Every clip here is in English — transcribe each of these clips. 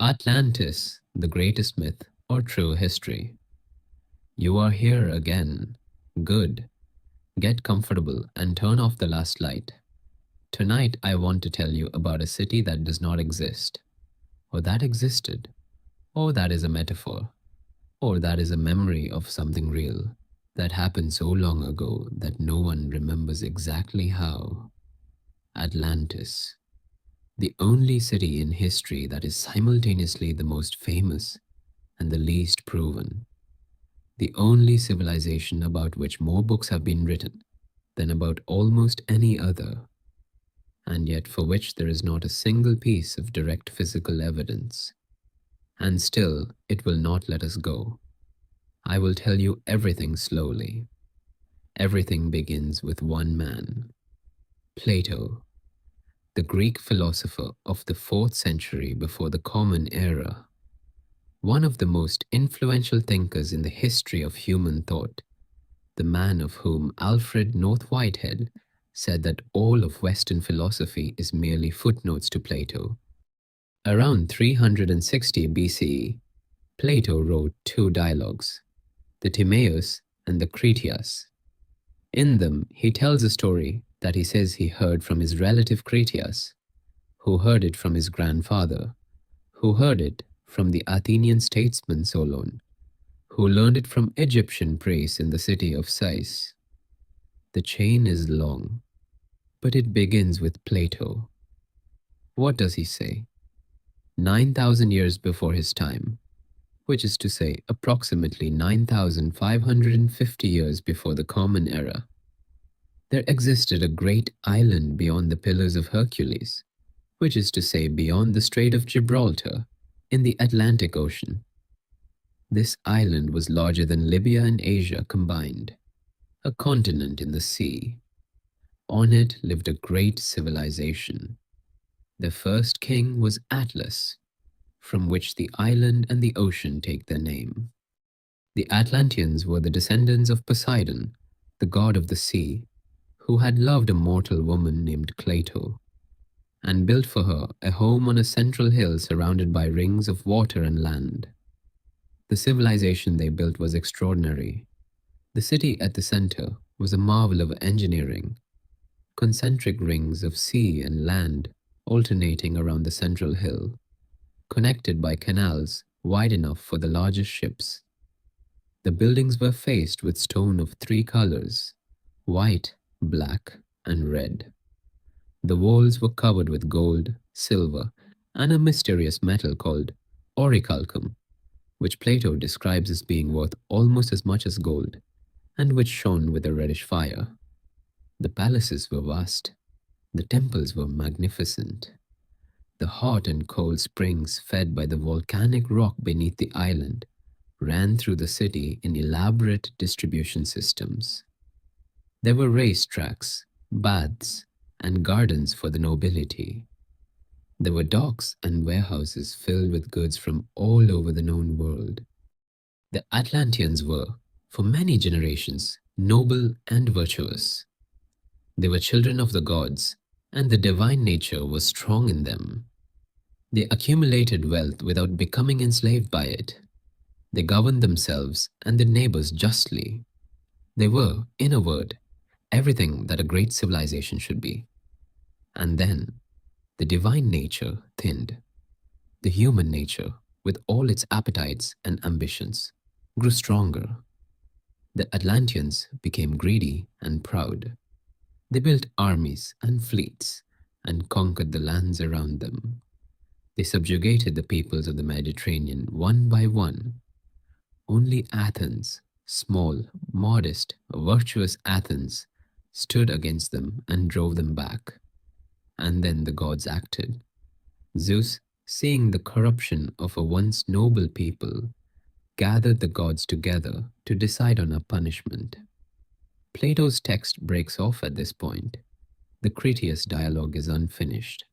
Atlantis, the greatest myth or true history. You are here again. Good. Get comfortable and turn off the last light. Tonight, I want to tell you about a city that does not exist, or that existed, or that is a metaphor, or that is a memory of something real that happened so long ago that no one remembers exactly how. Atlantis, the only city in history that is simultaneously the most famous and the least proven. The only civilization about which more books have been written than about almost any other, and yet for which there is not a single piece of direct physical evidence. And still, it will not let us go. I will tell you everything slowly. Everything begins with one man, Plato, the Greek philosopher of the 4th century before the Common Era, one of the most influential thinkers in the history of human thought, the man of whom Alfred North Whitehead said that all of Western philosophy is merely footnotes to Plato. Around 360 BCE, Plato wrote two dialogues, the Timaeus and the Critias. In them, he tells a story that he says he heard from his relative Critias, who heard it from his grandfather, who heard it from the Athenian statesman Solon, who learned it from Egyptian priests in the city of Sais. The chain is long, but it begins with Plato. What does he say? 9,000 years before his time, which is to say approximately 9,550 years before the Common Era, there existed a great island beyond the Pillars of Hercules, which is to say beyond the Strait of Gibraltar, in the Atlantic Ocean. This island was larger than Libya and Asia combined, a continent in the sea. On it lived a great civilization. The first king was Atlas, from which the island and the ocean take their name. The Atlanteans were the descendants of Poseidon, the god of the sea, who had loved a mortal woman named Cleito, and built for her a home on a central hill surrounded by rings of water and land. The civilization they built was extraordinary. The city at the center was a marvel of engineering, concentric rings of sea and land alternating around the central hill, connected by canals wide enough for the largest ships. The buildings were faced with stone of three colors, white, black, and red. The walls were covered with gold, silver, and a mysterious metal called orichalcum, which Plato describes as being worth almost as much as gold, and which shone with a reddish fire. The palaces were vast. The temples were magnificent. The hot and cold springs fed by the volcanic rock beneath the island ran through the city in elaborate distribution systems. There were race tracks, baths, and gardens for the nobility. There were docks and warehouses filled with goods from all over the known world. The Atlanteans were, for many generations, noble and virtuous. They were children of the gods, and the divine nature was strong in them. They accumulated wealth without becoming enslaved by it. They governed themselves and their neighbors justly. They were, in a word, everything that a great civilization should be. And then, the divine nature thinned. The human nature, with all its appetites and ambitions, grew stronger. The Atlanteans became greedy and proud. They built armies and fleets and conquered the lands around them. They subjugated the peoples of the Mediterranean one by one. Only Athens, small, modest, virtuous Athens, stood against them and drove them back. And then the gods acted. Zeus, seeing the corruption of a once noble people, gathered the gods together to decide on a punishment. Plato's text breaks off at this point. The Critias dialogue is unfinished,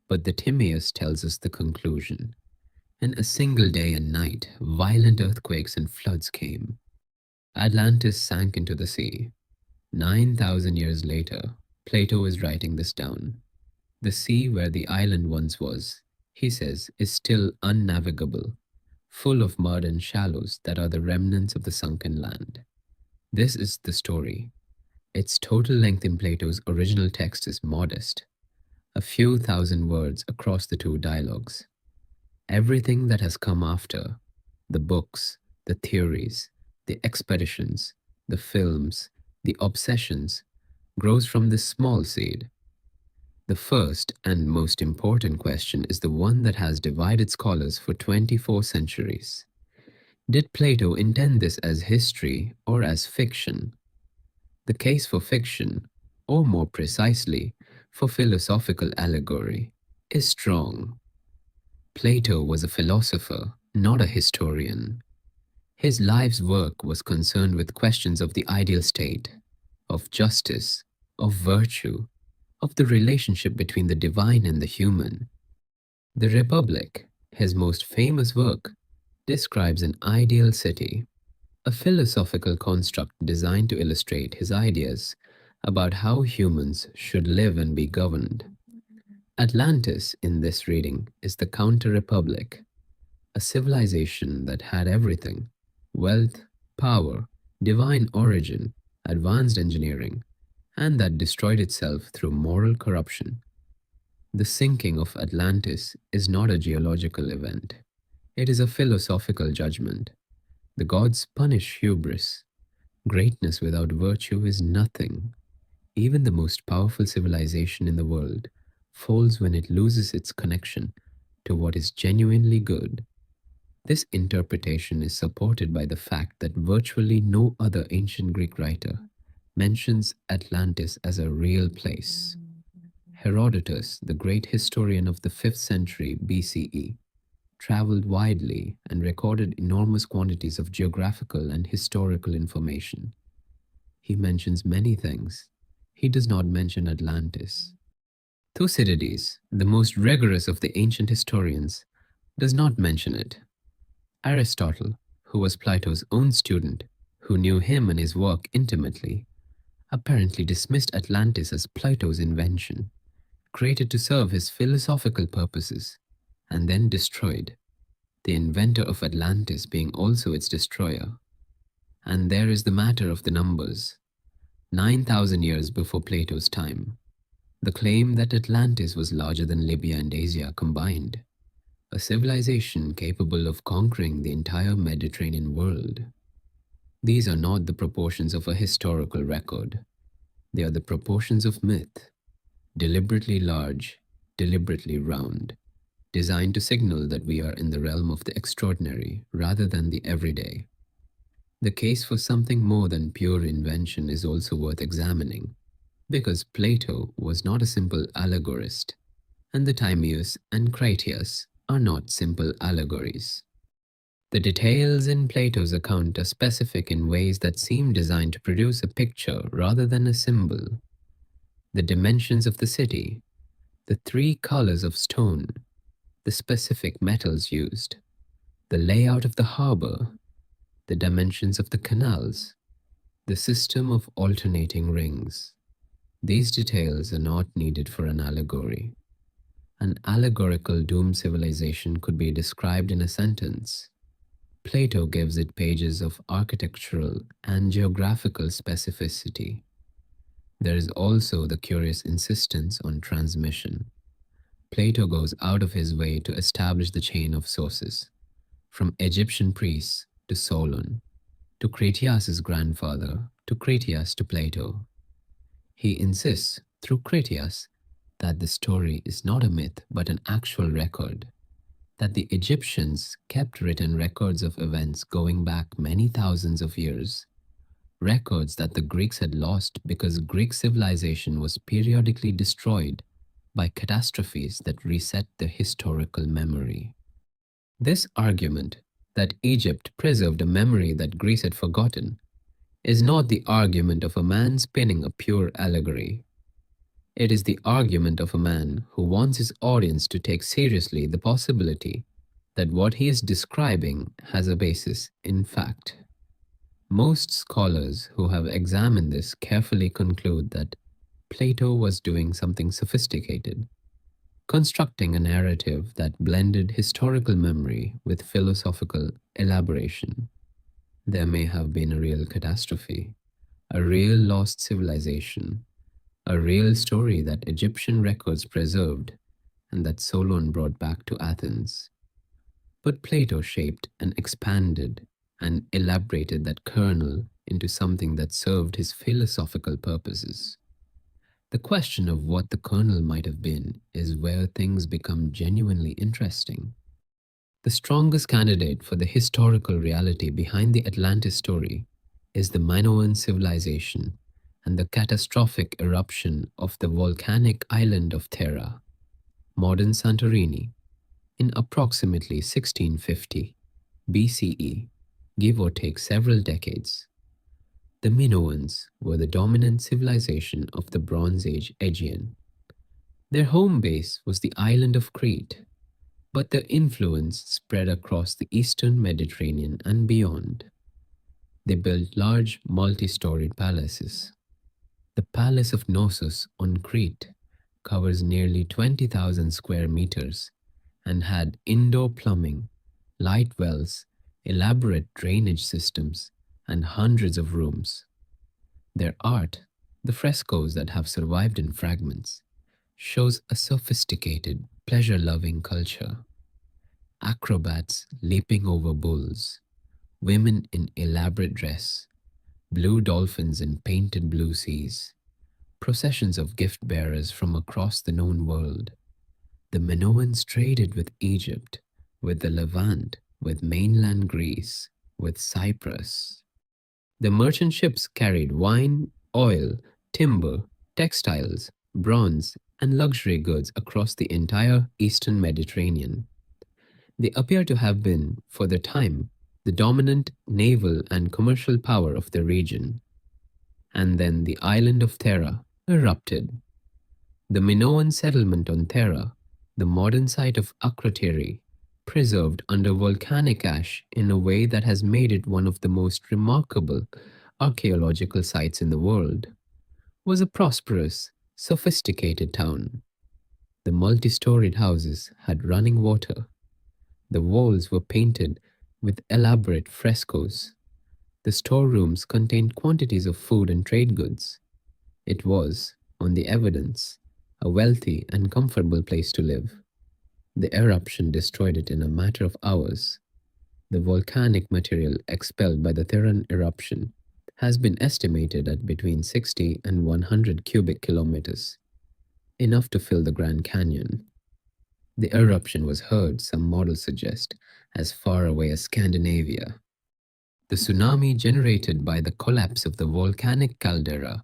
but the Timaeus tells us the conclusion. In a single day and night, violent earthquakes and floods came. Atlantis sank into the sea. 9,000 years later, Plato is writing this down. The sea where the island once was he says, is still unnavigable, full of mud and shallows that are the remnants of the sunken land. This is the story. Its total length in Plato's original text is modest, a few thousand words across the two dialogues. Everything that has come after, the books, the theories, the expeditions, the films, the obsessions, grows from this small seed. The first and most important question is the one that has divided scholars for 24 centuries. Did Plato intend this as history or as fiction? The case for fiction, or more precisely, for philosophical allegory, is strong. Plato was a philosopher, not a historian. His life's work was concerned with questions of the ideal state, of justice, of virtue, of the relationship between the divine and the human. The Republic, his most famous work, describes an ideal city, a philosophical construct designed to illustrate his ideas about how humans should live and be governed. Atlantis, in this reading, is the counter-republic, a civilization that had everything: wealth, power, divine origin, advanced engineering, and that destroyed itself through moral corruption. The sinking of Atlantis is not a geological event. It is a philosophical judgment. The gods punish hubris. Greatness without virtue is nothing. Even the most powerful civilization in the world falls when it loses its connection to what is genuinely good. This interpretation is supported by the fact that virtually no other ancient Greek writer mentions Atlantis as a real place. Herodotus, the great historian of the 5th century BCE, traveled widely and recorded enormous quantities of geographical and historical information. He mentions many things. He does not mention Atlantis. Thucydides, the most rigorous of the ancient historians, does not mention it. Aristotle, who was Plato's own student, who knew him and his work intimately, apparently dismissed Atlantis as Plato's invention, created to serve his philosophical purposes, and then destroyed, the inventor of Atlantis being also its destroyer. And there is the matter of the numbers. 9,000 years before Plato's time, the claim that Atlantis was larger than Libya and Asia combined, a civilization capable of conquering the entire Mediterranean world. These are not the proportions of a historical record. They are the proportions of myth, deliberately large, deliberately round, designed to signal that we are in the realm of the extraordinary rather than the everyday. The case for something more than pure invention is also worth examining, because Plato was not a simple allegorist, and the Timaeus and Critias are not simple allegories. The details in Plato's account are specific in ways that seem designed to produce a picture rather than a symbol. The dimensions of the city, the 3 colors of stone, the specific metals used, the layout of the harbor, the dimensions of the canals, the system of alternating rings. These details are not needed for an allegory. An allegorical doomed civilization could be described in a sentence. Plato gives it pages of architectural and geographical specificity. There is also the curious insistence on transmission. Plato goes out of his way to establish the chain of sources, from Egyptian priests to Solon, to Critias's grandfather, to Critias to Plato. He insists, through Critias, that the story is not a myth but an actual record, that the Egyptians kept written records of events going back many thousands of years, records that the Greeks had lost because Greek civilization was periodically destroyed by catastrophes that reset the historical memory. This argument that Egypt preserved a memory that Greece had forgotten is not the argument of a man spinning a pure allegory. It is the argument of a man who wants his audience to take seriously the possibility that what he is describing has a basis in fact. Most scholars who have examined this carefully conclude that Plato was doing something sophisticated. constructing a narrative that blended historical memory with philosophical elaboration. There may have been a real catastrophe, a real lost civilization, a real story that Egyptian records preserved and that Solon brought back to Athens. But Plato shaped and expanded and elaborated that kernel into something that served his philosophical purposes. The question of what the kernel might have been is where things become genuinely interesting. The strongest candidate for the historical reality behind the Atlantis story is the Minoan civilization and the catastrophic eruption of the volcanic island of Thera, modern Santorini, in approximately 1650 BCE, give or take several decades. The Minoans were the dominant civilization of the Bronze Age Aegean. Their home base was the island of Crete, but their influence spread across the eastern Mediterranean and beyond. They built large multi-storied palaces. The Palace of Knossos on Crete covers nearly 20,000 square meters and had indoor plumbing, light wells, elaborate drainage systems, and hundreds of rooms. Their art, the frescoes that have survived in fragments, shows a sophisticated, pleasure-loving culture. Acrobats leaping over bulls, women in elaborate dress, blue dolphins in painted blue seas, processions of gift bearers from across the known world. The Minoans traded with Egypt, with the Levant, with mainland Greece, with Cyprus. The merchant ships carried wine, oil, timber, textiles, bronze, and luxury goods across the entire eastern Mediterranean. They appear to have been, for their time, the dominant naval and commercial power of the region. And then the island of Thera erupted. The Minoan settlement on Thera, the modern site of Akrotiri, preserved under volcanic ash in a way that has made it one of the most remarkable archaeological sites in the world, was a prosperous, sophisticated town. The multi-storied houses had running water. The walls were painted with elaborate frescoes. The storerooms contained quantities of food and trade goods. It was, on the evidence, a wealthy and comfortable place to live. The eruption destroyed it in a matter of hours. The volcanic material expelled by the Theran eruption has been estimated at between 60 and 100 cubic kilometers, enough to fill the Grand Canyon. The eruption was heard, some models suggest, as far away as Scandinavia. The tsunami generated by the collapse of the volcanic caldera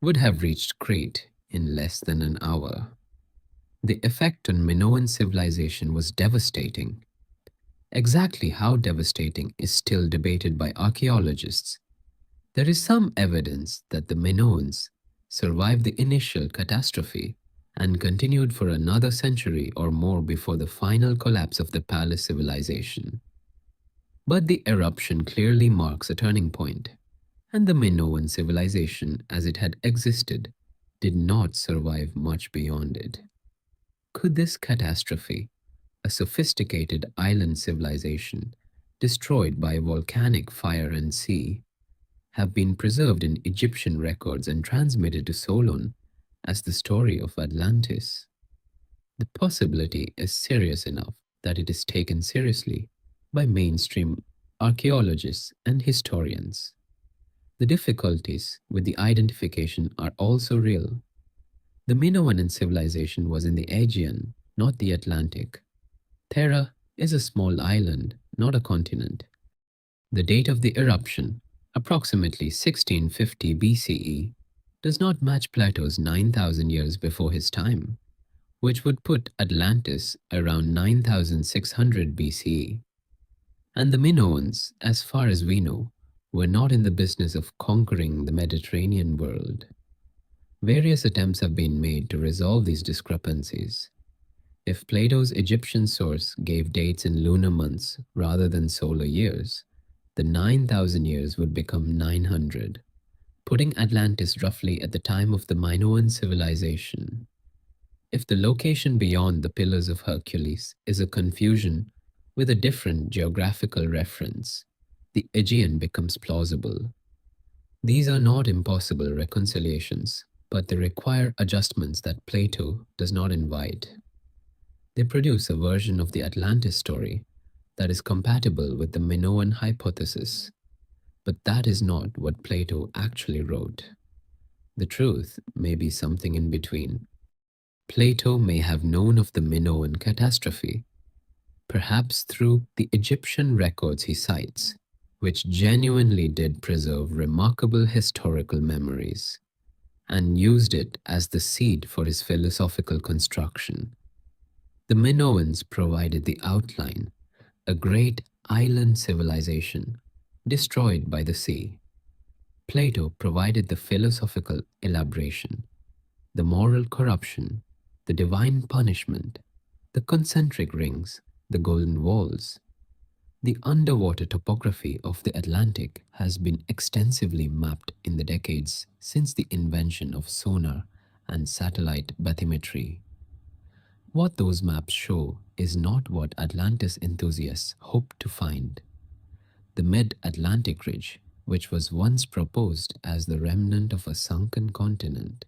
would have reached Crete in less than an hour. The effect on Minoan civilization was devastating. Exactly how devastating is still debated by archaeologists. There is some evidence that the Minoans survived the initial catastrophe and continued for another century or more before the final collapse of the palace civilization. But the eruption clearly marks a turning point, and the Minoan civilization as it had existed did not survive much beyond it. Could this catastrophe, a sophisticated island civilization destroyed by volcanic fire and sea, have been preserved in Egyptian records and transmitted to Solon as the story of Atlantis? The possibility is serious enough that it is taken seriously by mainstream archaeologists and historians. The difficulties with the identification are also real. The Minoan civilization was in the Aegean, not the Atlantic. Thera is a small island, not a continent. The date of the eruption, approximately 1650 BCE, does not match Plato's 9,000 years before his time, which would put Atlantis around 9600 BCE. And the Minoans, as far as we know, were not in the business of conquering the Mediterranean world. Various attempts have been made to resolve these discrepancies. If Plato's Egyptian source gave dates in lunar months rather than solar years, the 9,000 years would become 900, putting Atlantis roughly at the time of the Minoan civilization. If the location beyond the Pillars of Hercules is a confusion with a different geographical reference, the Aegean becomes plausible. These are not impossible reconciliations, but they require adjustments that Plato does not invite. They produce a version of the Atlantis story that is compatible with the Minoan hypothesis, but that is not what Plato actually wrote. The truth may be something in between. Plato may have known of the Minoan catastrophe, perhaps through the Egyptian records he cites, which genuinely did preserve remarkable historical memories, and used it as the seed for his philosophical construction. The Minoans provided the outline, a great island civilization destroyed by the sea. Plato provided the philosophical elaboration, the moral corruption, the divine punishment, the concentric rings, the golden walls. The underwater topography of the Atlantic has been extensively mapped in the decades since the invention of sonar and satellite bathymetry. What those maps show is not what Atlantis enthusiasts hope to find. The mid-Atlantic ridge, which was once proposed as the remnant of a sunken continent,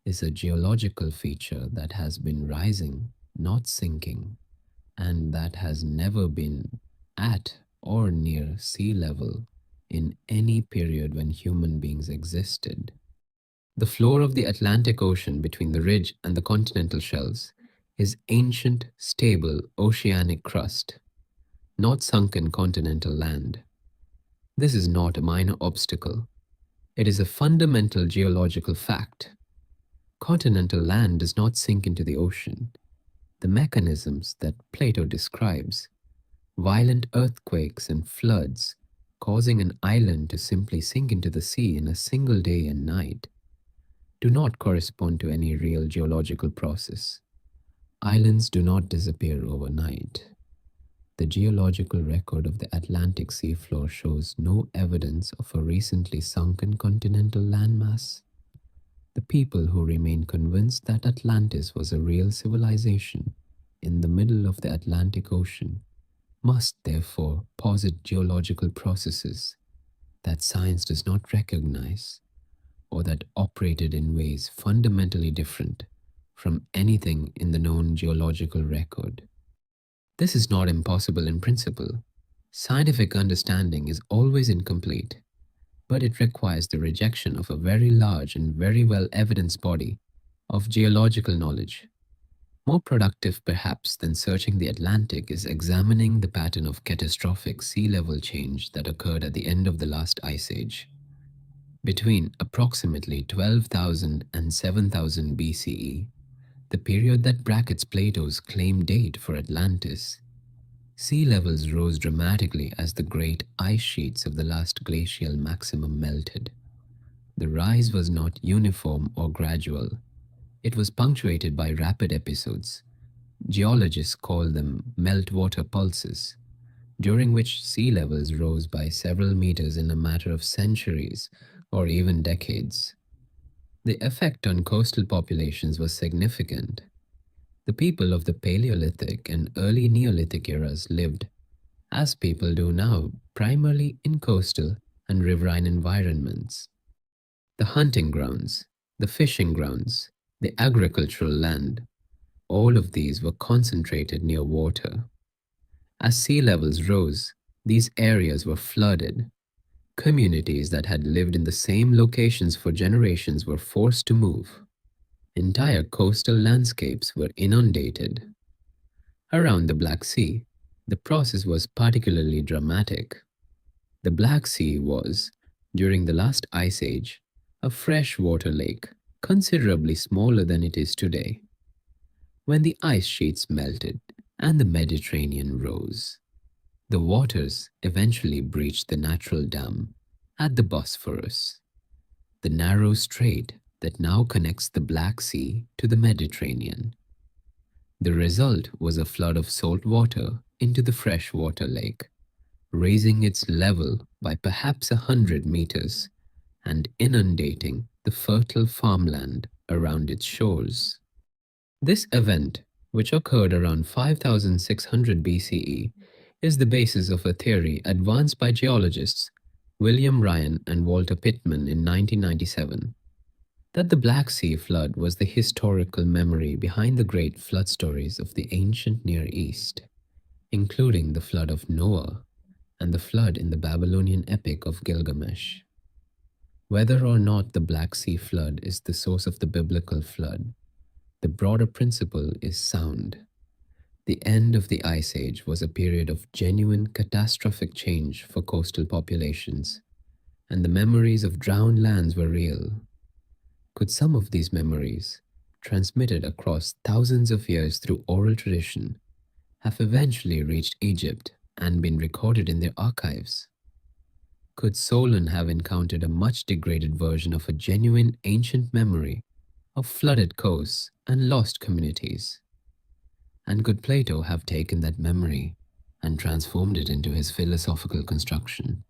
is a geological feature that has been rising, not sinking, and that has never been at or near sea level in any period when human beings existed. The floor of the Atlantic Ocean between the ridge and the continental shelves is ancient, stable oceanic crust, not sunken continental land. This is not a minor obstacle. It is a fundamental geological fact. Continental land does not sink into the ocean. The mechanisms that Plato describes, violent earthquakes and floods, causing an island to simply sink into the sea in a single day and night, do not correspond to any real geological process. Islands do not disappear overnight. The geological record of the Atlantic seafloor shows no evidence of a recently sunken continental landmass. The people who remain convinced that Atlantis was a real civilization in the middle of the Atlantic Ocean must therefore posit geological processes that science does not recognize or that operated in ways fundamentally different from anything in the known geological record. This is not impossible in principle. Scientific understanding is always incomplete, but it requires the rejection of a very large and very well evidenced body of geological knowledge. More productive perhaps than searching the Atlantic is examining the pattern of catastrophic sea level change that occurred at the end of the last ice age. Between approximately 12,000 and 7,000 BCE, the period that brackets Plato's claim date for Atlantis, sea levels rose dramatically as the great ice sheets of the last glacial maximum melted. The rise was not uniform or gradual. It was punctuated by rapid episodes. Geologists call them meltwater pulses, during which sea levels rose by several meters in a matter of centuries or even decades. The effect on coastal populations was significant. The people of the Paleolithic and early Neolithic eras lived, as people do now, primarily in coastal and riverine environments. The hunting grounds, the fishing grounds, the agricultural land, all of these were concentrated near water. As sea levels rose, these areas were flooded. Communities that had lived in the same locations for generations were forced to move. Entire coastal landscapes were inundated. Around the Black Sea, the process was particularly dramatic. The Black Sea was, during the last ice age, a freshwater lake considerably smaller than it is today. When the ice sheets melted and the Mediterranean rose, the waters eventually breached the natural dam at the Bosphorus, the narrow strait that now connects the Black Sea to the Mediterranean. The result was a flood of salt water into the freshwater lake, raising its level by perhaps 100 meters and inundating the fertile farmland around its shores. This event, which occurred around 5600 BCE, is the basis of a theory advanced by geologists William Ryan and Walter Pittman in 1997 that the Black Sea flood was the historical memory behind the great flood stories of the ancient Near East, including the flood of Noah and the flood in the Babylonian epic of Gilgamesh. Whether or not the Black Sea flood is the source of the biblical flood, the broader principle is sound. The end of the Ice Age was a period of genuine catastrophic change for coastal populations, and the memories of drowned lands were real. Could some of these memories, transmitted across thousands of years through oral tradition, have eventually reached Egypt and been recorded in their archives? Could Solon have encountered a much degraded version of a genuine ancient memory of flooded coasts and lost communities? And could Plato have taken that memory and transformed it into his philosophical construction?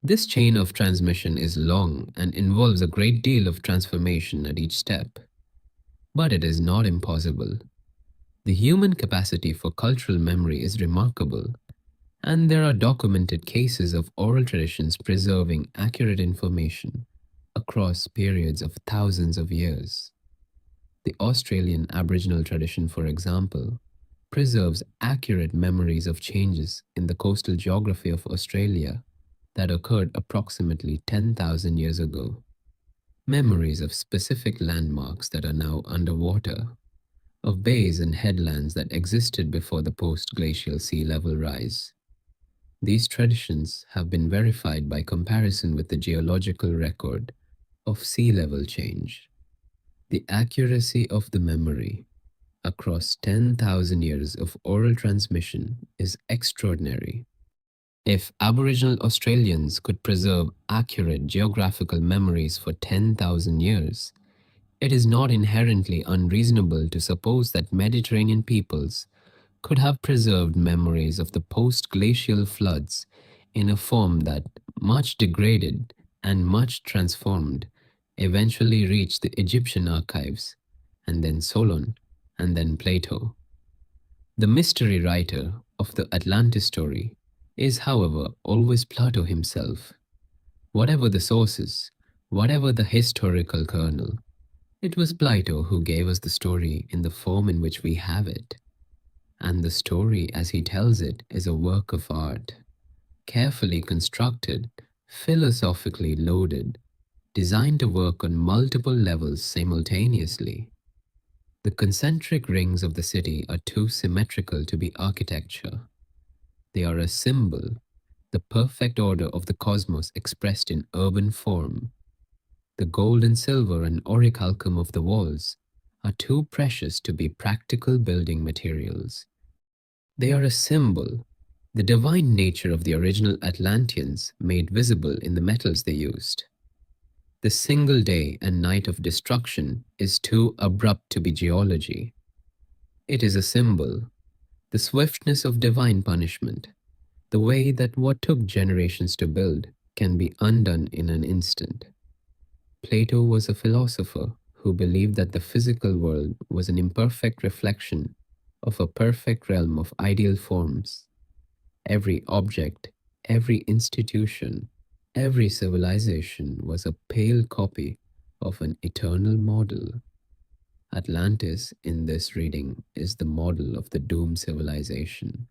This chain of transmission is long and involves a great deal of transformation at each step. But it is not impossible. The human capacity for cultural memory is remarkable, and there are documented cases of oral traditions preserving accurate information across periods of thousands of years. The Australian Aboriginal tradition, for example, preserves accurate memories of changes in the coastal geography of Australia that occurred approximately 10,000 years ago. Memories of specific landmarks that are now underwater, of bays and headlands that existed before the post-glacial sea level rise. These traditions have been verified by comparison with the geological record of sea level change. The accuracy of the memory across 10,000 years of oral transmission is extraordinary. If Aboriginal Australians could preserve accurate geographical memories for 10,000 years, it is not inherently unreasonable to suppose that Mediterranean peoples could have preserved memories of the post-glacial floods in a form that, much degraded and much transformed, eventually reached the Egyptian archives, and then Solon, and then Plato. The mystery writer of the Atlantis story is, however, always Plato himself. Whatever the sources, whatever the historical kernel, it was Plato who gave us the story in the form in which we have it. And the story as he tells it is a work of art, carefully constructed, philosophically loaded, designed to work on multiple levels simultaneously. The concentric rings of the city are too symmetrical to be architecture. They are a symbol, the perfect order of the cosmos expressed in urban form. The gold and silver and orichalcum of the walls are too precious to be practical building materials. They are a symbol, the divine nature of the original Atlanteans made visible in the metals they used. The single day and night of destruction is too abrupt to be geology. It is a symbol, the swiftness of divine punishment, the way that what took generations to build can be undone in an instant. Plato was a philosopher who believed that the physical world was an imperfect reflection of a perfect realm of ideal forms. Every object, every institution, every civilization was a pale copy of an eternal model. Atlantis, in this reading, is the model of the doomed civilization,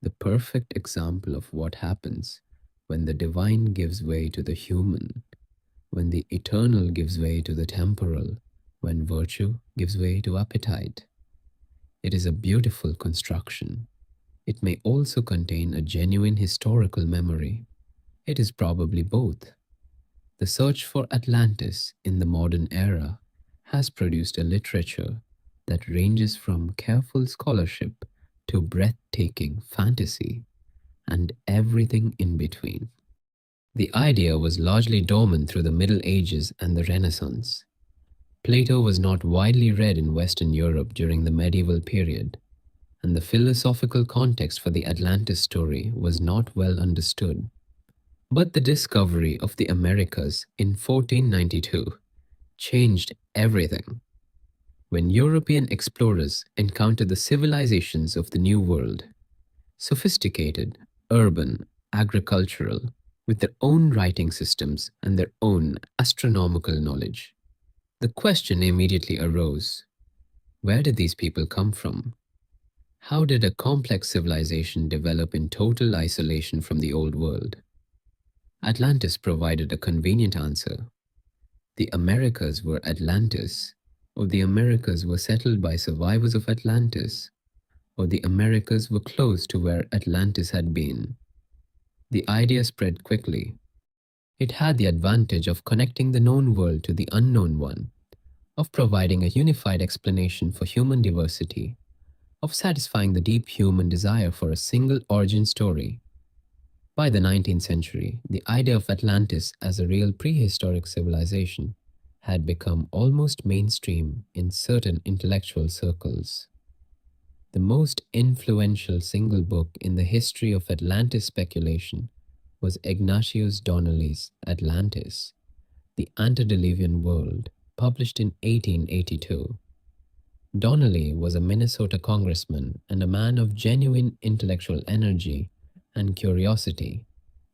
the perfect example of what happens when the divine gives way to the human, when the eternal gives way to the temporal, when virtue gives way to appetite. It is a beautiful construction. It may also contain a genuine historical memory. It is probably both. The search for Atlantis in the modern era has produced a literature that ranges from careful scholarship to breathtaking fantasy and everything in between. The idea was largely dormant through the Middle Ages and the Renaissance. Plato was not widely read in Western Europe during the medieval period, and the philosophical context for the Atlantis story was not well understood. But the discovery of the Americas in 1492 changed everything. When European explorers encountered the civilizations of the New World, sophisticated, urban, agricultural, with their own writing systems and their own astronomical knowledge, the question immediately arose: where did these people come from? How did a complex civilization develop in total isolation from the old world? Atlantis provided a convenient answer. The Americas were Atlantis, or the Americas were settled by survivors of Atlantis, or the Americas were close to where Atlantis had been. The idea spread quickly. It had the advantage of connecting the known world to the unknown one, of providing a unified explanation for human diversity, of satisfying the deep human desire for a single origin story. By the 19th century, the idea of Atlantis as a real prehistoric civilization had become almost mainstream in certain intellectual circles. The most influential single book in the history of Atlantis speculation was Ignatius Donnelly's Atlantis, the Antediluvian World, published in 1882. Donnelly was a Minnesota congressman and a man of genuine intellectual energy and curiosity,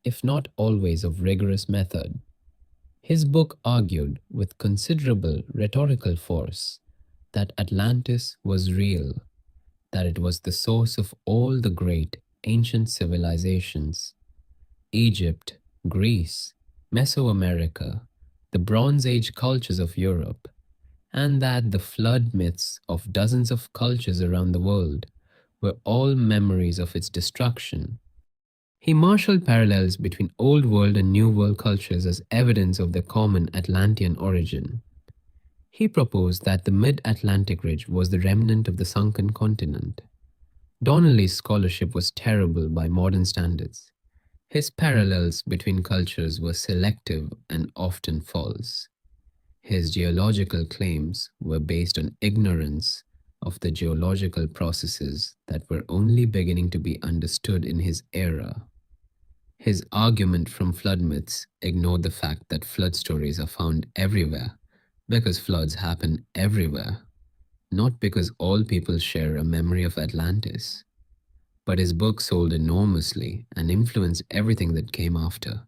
if not always of rigorous method. His book argued with considerable rhetorical force that Atlantis was real, that it was the source of all the great ancient civilizations: Egypt, Greece, Mesoamerica, the Bronze Age cultures of Europe, and that the flood myths of dozens of cultures around the world were all memories of its destruction. He marshaled parallels between Old World and New World cultures as evidence of their common Atlantean origin. He proposed that the mid-Atlantic ridge was the remnant of the sunken continent. Donnelly's scholarship was terrible by modern standards. His parallels between cultures were selective and often false. His geological claims were based on ignorance of the geological processes that were only beginning to be understood in his era. His argument from flood myths ignored the fact that flood stories are found everywhere because floods happen everywhere, not because all people share a memory of Atlantis. But his book sold enormously and influenced everything that came after.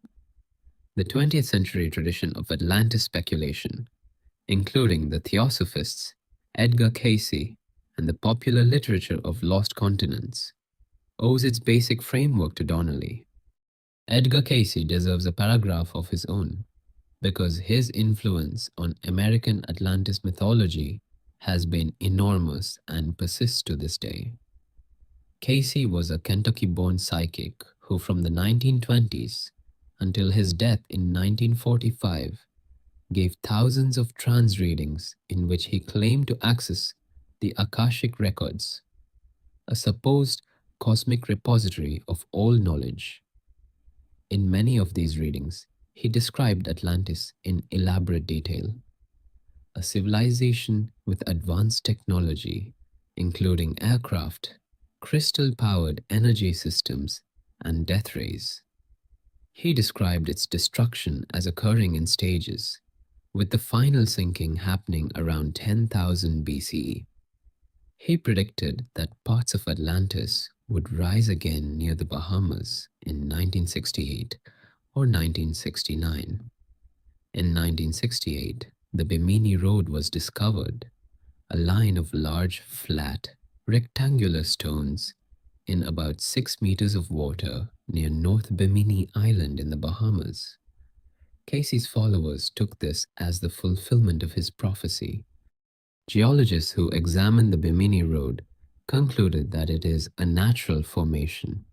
The 20th century tradition of Atlantis speculation, including the Theosophists, Edgar Cayce, and the popular literature of lost continents, owes its basic framework to Donnelly. Edgar Cayce deserves a paragraph of his own because his influence on American Atlantis mythology has been enormous and persists to this day. Cayce was a Kentucky-born psychic who from the 1920s until his death in 1945 gave thousands of trance readings in which he claimed to access the Akashic records, a supposed cosmic repository of all knowledge. In many of these readings, he described Atlantis in elaborate detail, a civilization with advanced technology, including aircraft, crystal-powered energy systems, and death rays. He described its destruction as occurring in stages, with the final sinking happening around 10,000 BCE. He predicted that parts of Atlantis would rise again near the Bahamas in 1968 or 1969. In 1968, the Bimini Road was discovered, a line of large, flat, rectangular stones in about 6 meters of water near North Bimini Island in the Bahamas. Cayce's followers took this as the fulfillment of his prophecy. Geologists who examined the Bimini Road concluded that it is a natural formation,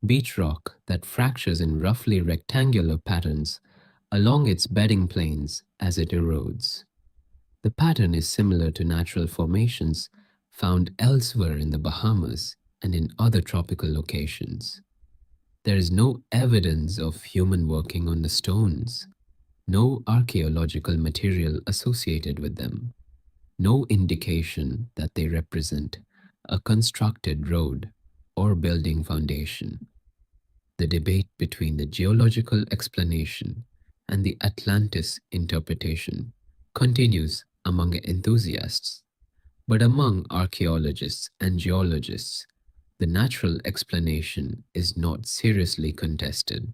beach rock that fractures in roughly rectangular patterns along its bedding planes as it erodes. The pattern is similar to natural formations found elsewhere in the Bahamas and in other tropical locations. There is no evidence of human working on the stones, no archaeological material associated with them, no indication that they represent a constructed road or building foundation. The debate between the geological explanation and the Atlantis interpretation continues among enthusiasts. But among archaeologists and geologists, the natural explanation is not seriously contested.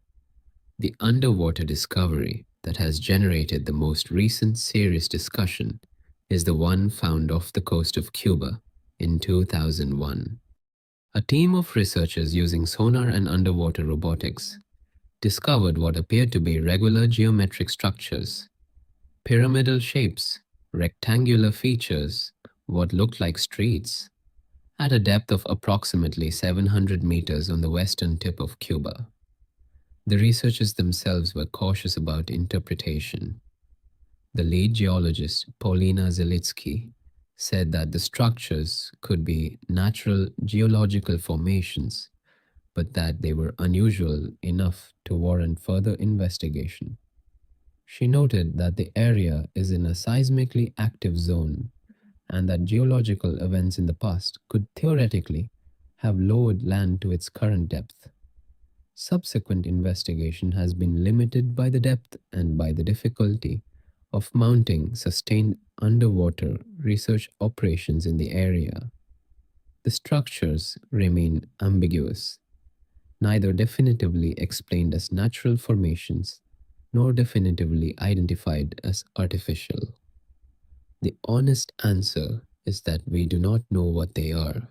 The underwater discovery that has generated the most recent serious discussion is the one found off the coast of Cuba in 2001. A team of researchers using sonar and underwater robotics discovered what appeared to be regular geometric structures, pyramidal shapes, rectangular features, what looked like streets, at a depth of approximately 700 meters on the western tip of Cuba. The researchers themselves were cautious about interpretation. The lead geologist, Paulina Zelitsky, said that the structures could be natural geological formations, but that they were unusual enough to warrant further investigation. She noted that the area is in a seismically active zone and that geological events in the past could theoretically have lowered land to its current depth. Subsequent investigation has been limited by the depth and by the difficulty of mounting sustained underwater research operations in the area. The structures remain ambiguous, neither definitively explained as natural formations nor definitively identified as artificial. The honest answer is that we do not know what they are.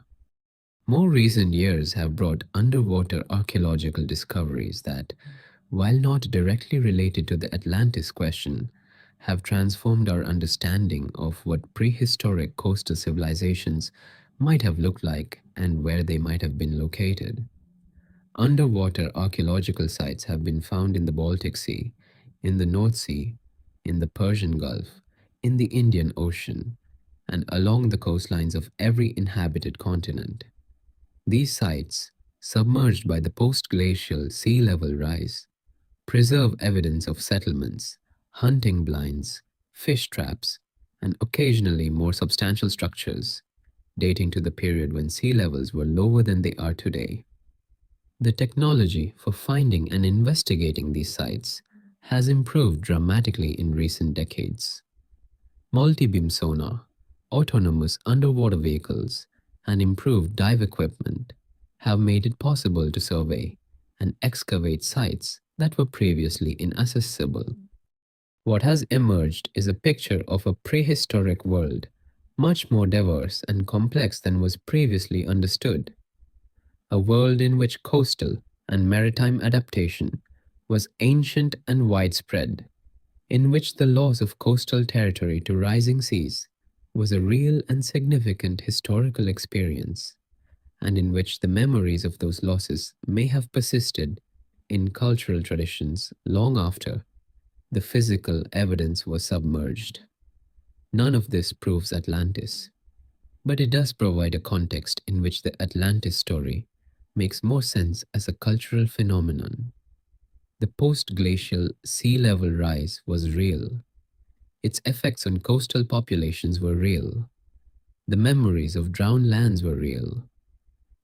More recent years have brought underwater archaeological discoveries that, while not directly related to the Atlantis question, have transformed our understanding of what prehistoric coastal civilizations might have looked like and where they might have been located. Underwater archaeological sites have been found in the Baltic Sea, in the North Sea, in the Persian Gulf, in the Indian Ocean, and along the coastlines of every inhabited continent. These sites, submerged by the post-glacial sea level rise, preserve evidence of settlements, hunting blinds, fish traps, and occasionally more substantial structures, dating to the period when sea levels were lower than they are today. The technology for finding and investigating these sites has improved dramatically in recent decades. Multi-beam sonar, autonomous underwater vehicles, and improved dive equipment have made it possible to survey and excavate sites that were previously inaccessible. What has emerged is a picture of a prehistoric world, much more diverse and complex than was previously understood. A world in which coastal and maritime adaptation was ancient and widespread, in which the loss of coastal territory to rising seas was a real and significant historical experience, and in which the memories of those losses may have persisted in cultural traditions long after the physical evidence was submerged. None of this proves Atlantis, but it does provide a context in which the Atlantis story makes more sense as a cultural phenomenon. The post-glacial sea level rise was real. Its effects on coastal populations were real. The memories of drowned lands were real.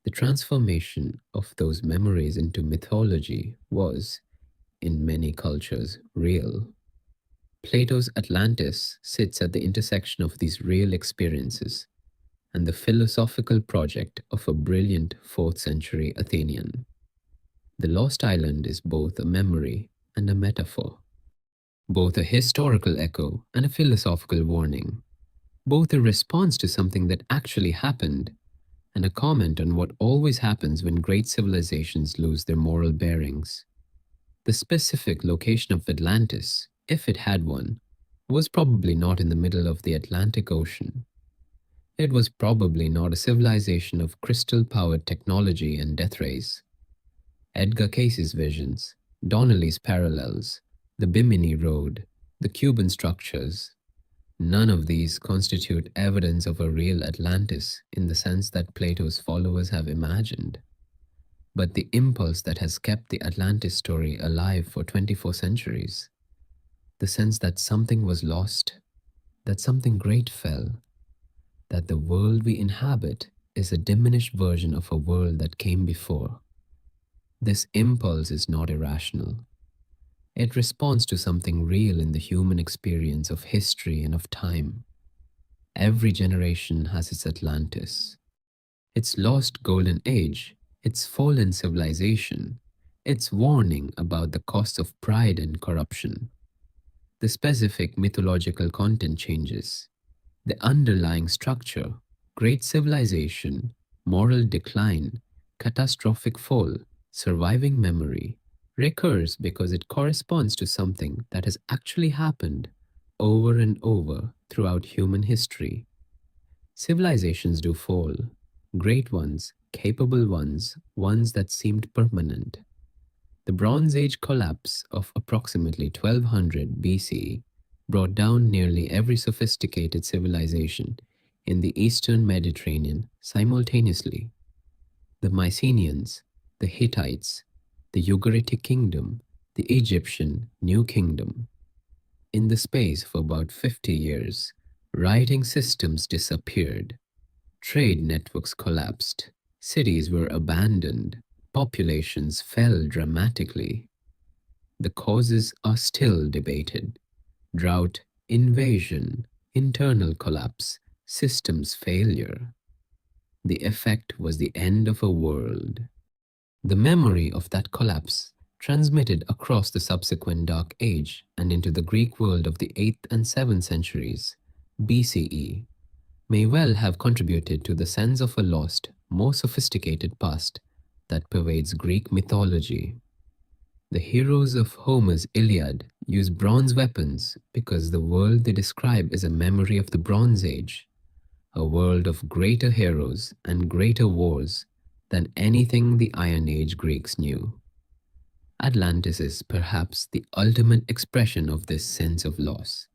The transformation of those memories into mythology was, in many cultures, real. Plato's Atlantis sits at the intersection of these real experiences and the philosophical project of a brilliant 4th century Athenian. The Lost Island is both a memory and a metaphor, both a historical echo and a philosophical warning, both a response to something that actually happened and a comment on what always happens when great civilizations lose their moral bearings. The specific location of Atlantis, if it had one, was probably not in the middle of the Atlantic Ocean. It was probably not a civilization of crystal-powered technology and death rays. Edgar Cayce's visions, Donnelly's parallels, the Bimini Road, the Cuban structures, none of these constitute evidence of a real Atlantis in the sense that Plato's followers have imagined. But the impulse that has kept the Atlantis story alive for 24 centuries, the sense that something was lost, that something great fell, that the world we inhabit is a diminished version of a world that came before. This impulse is not irrational. It responds to something real in the human experience of history and of time. Every generation has its Atlantis, its lost golden age, its fallen civilization, its warning about the cost of pride and corruption. The specific mythological content changes. The underlying structure, great civilization, moral decline, catastrophic fall, surviving memory, recurs because it corresponds to something that has actually happened over and over throughout human history. Civilizations do fall, great ones, capable ones, ones that seemed permanent. The Bronze Age collapse of approximately 1200 BCE brought down nearly every sophisticated civilization in the eastern Mediterranean simultaneously. The Mycenaeans, the Hittites, the Ugaritic Kingdom, the Egyptian New Kingdom. In the space of about 50 years, writing systems disappeared, trade networks collapsed, cities were abandoned, populations fell dramatically. The causes are still debated: drought, invasion, internal collapse, systems failure. The effect was the end of a world. The memory of that collapse, transmitted across the subsequent Dark Age and into the Greek world of the 8th and 7th centuries BCE, may well have contributed to the sense of a lost, more sophisticated past that pervades Greek mythology. The heroes of Homer's Iliad use bronze weapons because the world they describe is a memory of the Bronze Age, a world of greater heroes and greater wars than anything the Iron Age Greeks knew. Atlantis is perhaps the ultimate expression of this sense of loss,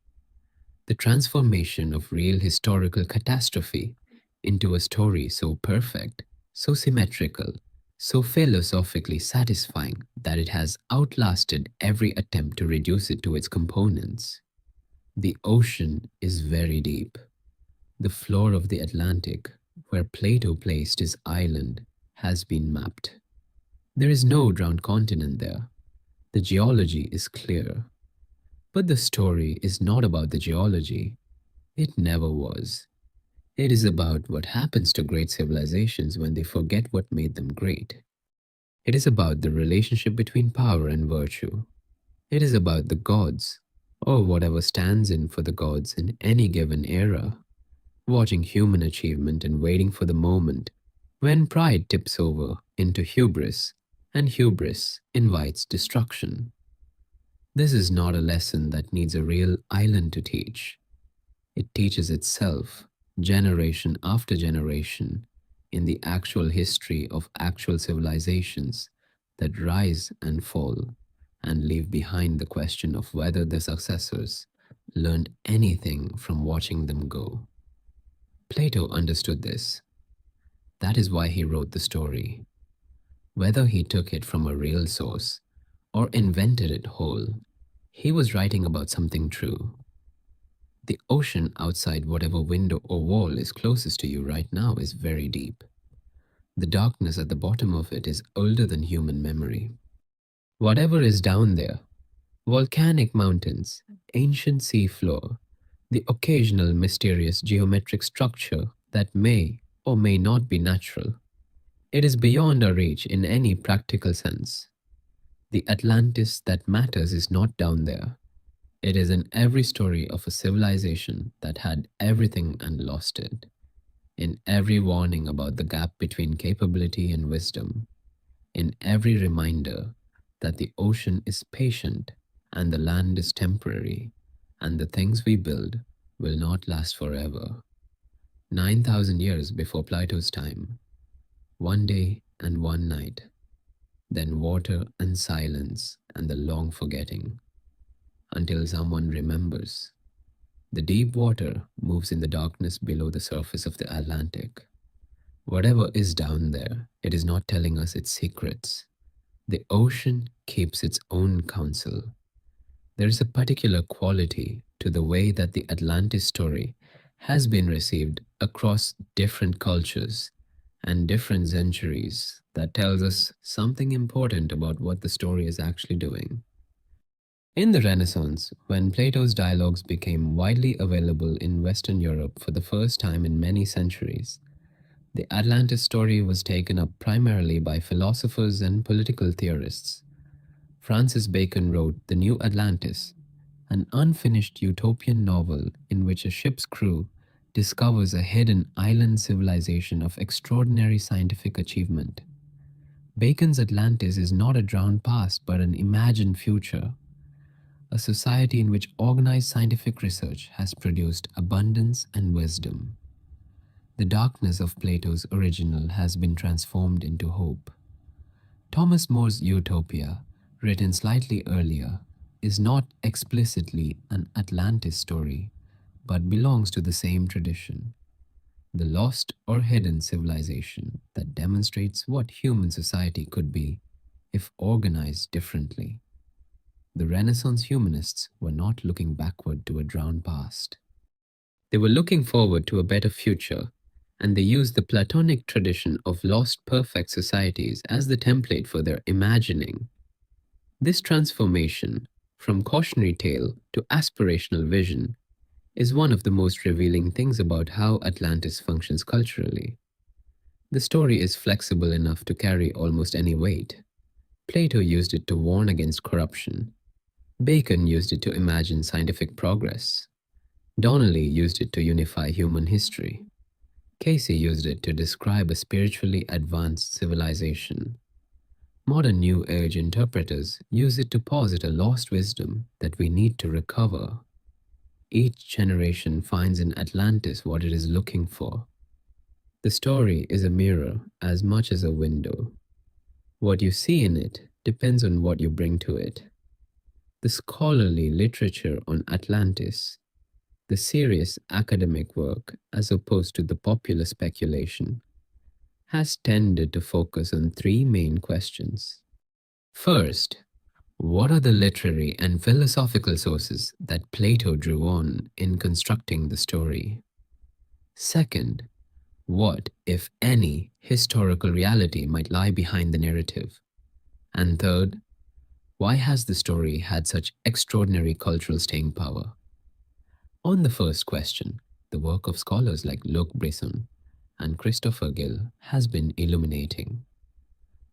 the transformation of real historical catastrophe into a story so perfect, so symmetrical, so philosophically satisfying that it has outlasted every attempt to reduce it to its components. The ocean is very deep. The floor of the Atlantic, where Plato placed his island, has been mapped. There is no drowned continent there. The geology is clear. But the story is not about the geology. It never was. It is about what happens to great civilizations when they forget what made them great. It is about the relationship between power and virtue. It is about the gods, or whatever stands in for the gods in any given era, watching human achievement and waiting for the moment when pride tips over into hubris and hubris invites destruction. This is not a lesson that needs a real island to teach. It teaches itself, generation after generation, in the actual history of actual civilizations that rise and fall and leave behind the question of whether their successors learned anything from watching them go. Plato understood this. That is why he wrote the story. Whether he took it from a real source or invented it whole, he was writing about something true. The ocean outside whatever window or wall is closest to you right now is very deep. The darkness at the bottom of it is older than human memory. Whatever is down there, volcanic mountains, ancient seafloor, the occasional mysterious geometric structure that may or may not be natural, it is beyond our reach in any practical sense. The Atlantis that matters is not down there. It is in every story of a civilization that had everything and lost it, in every warning about the gap between capability and wisdom, in every reminder that the ocean is patient and the land is temporary, and the things we build will not last forever. 9,000 years before Plato's time, one day and one night, then water and silence and the long forgetting, until someone remembers. The deep water moves in the darkness below the surface of the Atlantic. Whatever is down there, it is not telling us its secrets. The ocean keeps its own counsel. There is a particular quality to the way that the Atlantis story has been received across different cultures and different centuries that tells us something important about what the story is actually doing. In the Renaissance, when Plato's dialogues became widely available in Western Europe for the first time in many centuries, the Atlantis story was taken up primarily by philosophers and political theorists. Francis Bacon wrote The New Atlantis, an unfinished utopian novel in which a ship's crew discovers a hidden island civilization of extraordinary scientific achievement. Bacon's Atlantis is not a drowned past but an imagined future, a society in which organized scientific research has produced abundance and wisdom. The darkness of Plato's original has been transformed into hope. Thomas More's Utopia, written slightly earlier, is not explicitly an Atlantis story, but belongs to the same tradition. The lost or hidden civilization that demonstrates what human society could be if organized differently. The Renaissance humanists were not looking backward to a drowned past. They were looking forward to a better future, and they used the Platonic tradition of lost perfect societies as the template for their imagining. This transformation, from cautionary tale to aspirational vision, is one of the most revealing things about how Atlantis functions culturally. The story is flexible enough to carry almost any weight. Plato used it to warn against corruption. Bacon used it to imagine scientific progress. Donnelly used it to unify human history. Casey used it to describe a spiritually advanced civilization. Modern New Age interpreters use it to posit a lost wisdom that we need to recover. Each generation finds in Atlantis what it is looking for. The story is a mirror as much as a window. What you see in it depends on what you bring to it. The scholarly literature on Atlantis, the serious academic work as opposed to the popular speculation, has tended to focus on three main questions. First, what are the literary and philosophical sources that Plato drew on in constructing the story? Second, what, if any, historical reality might lie behind the narrative? And third, why has the story had such extraordinary cultural staying power? On the first question, the work of scholars like Luc Brisson and Christopher Gill has been illuminating.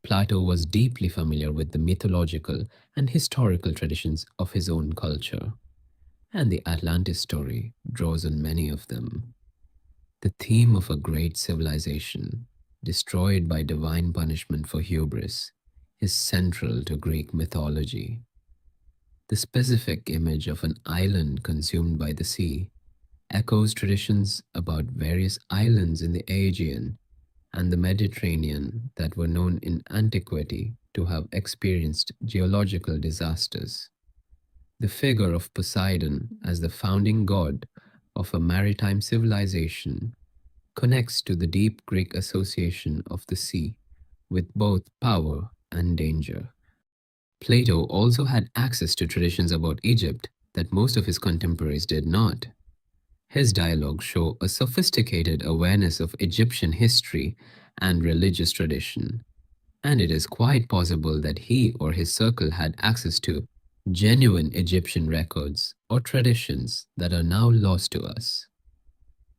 Plato was deeply familiar with the mythological and historical traditions of his own culture, and the Atlantis story draws on many of them. The theme of a great civilization, destroyed by divine punishment for hubris, is central to Greek mythology. The specific image of an island consumed by the sea echoes traditions about various islands in the Aegean and the Mediterranean that were known in antiquity to have experienced geological disasters. The figure of Poseidon as the founding god of a maritime civilization connects to the deep Greek association of the sea with both power and danger. Plato also had access to traditions about Egypt that most of his contemporaries did not. His dialogues show a sophisticated awareness of Egyptian history and religious tradition, and it is quite possible that he or his circle had access to genuine Egyptian records or traditions that are now lost to us.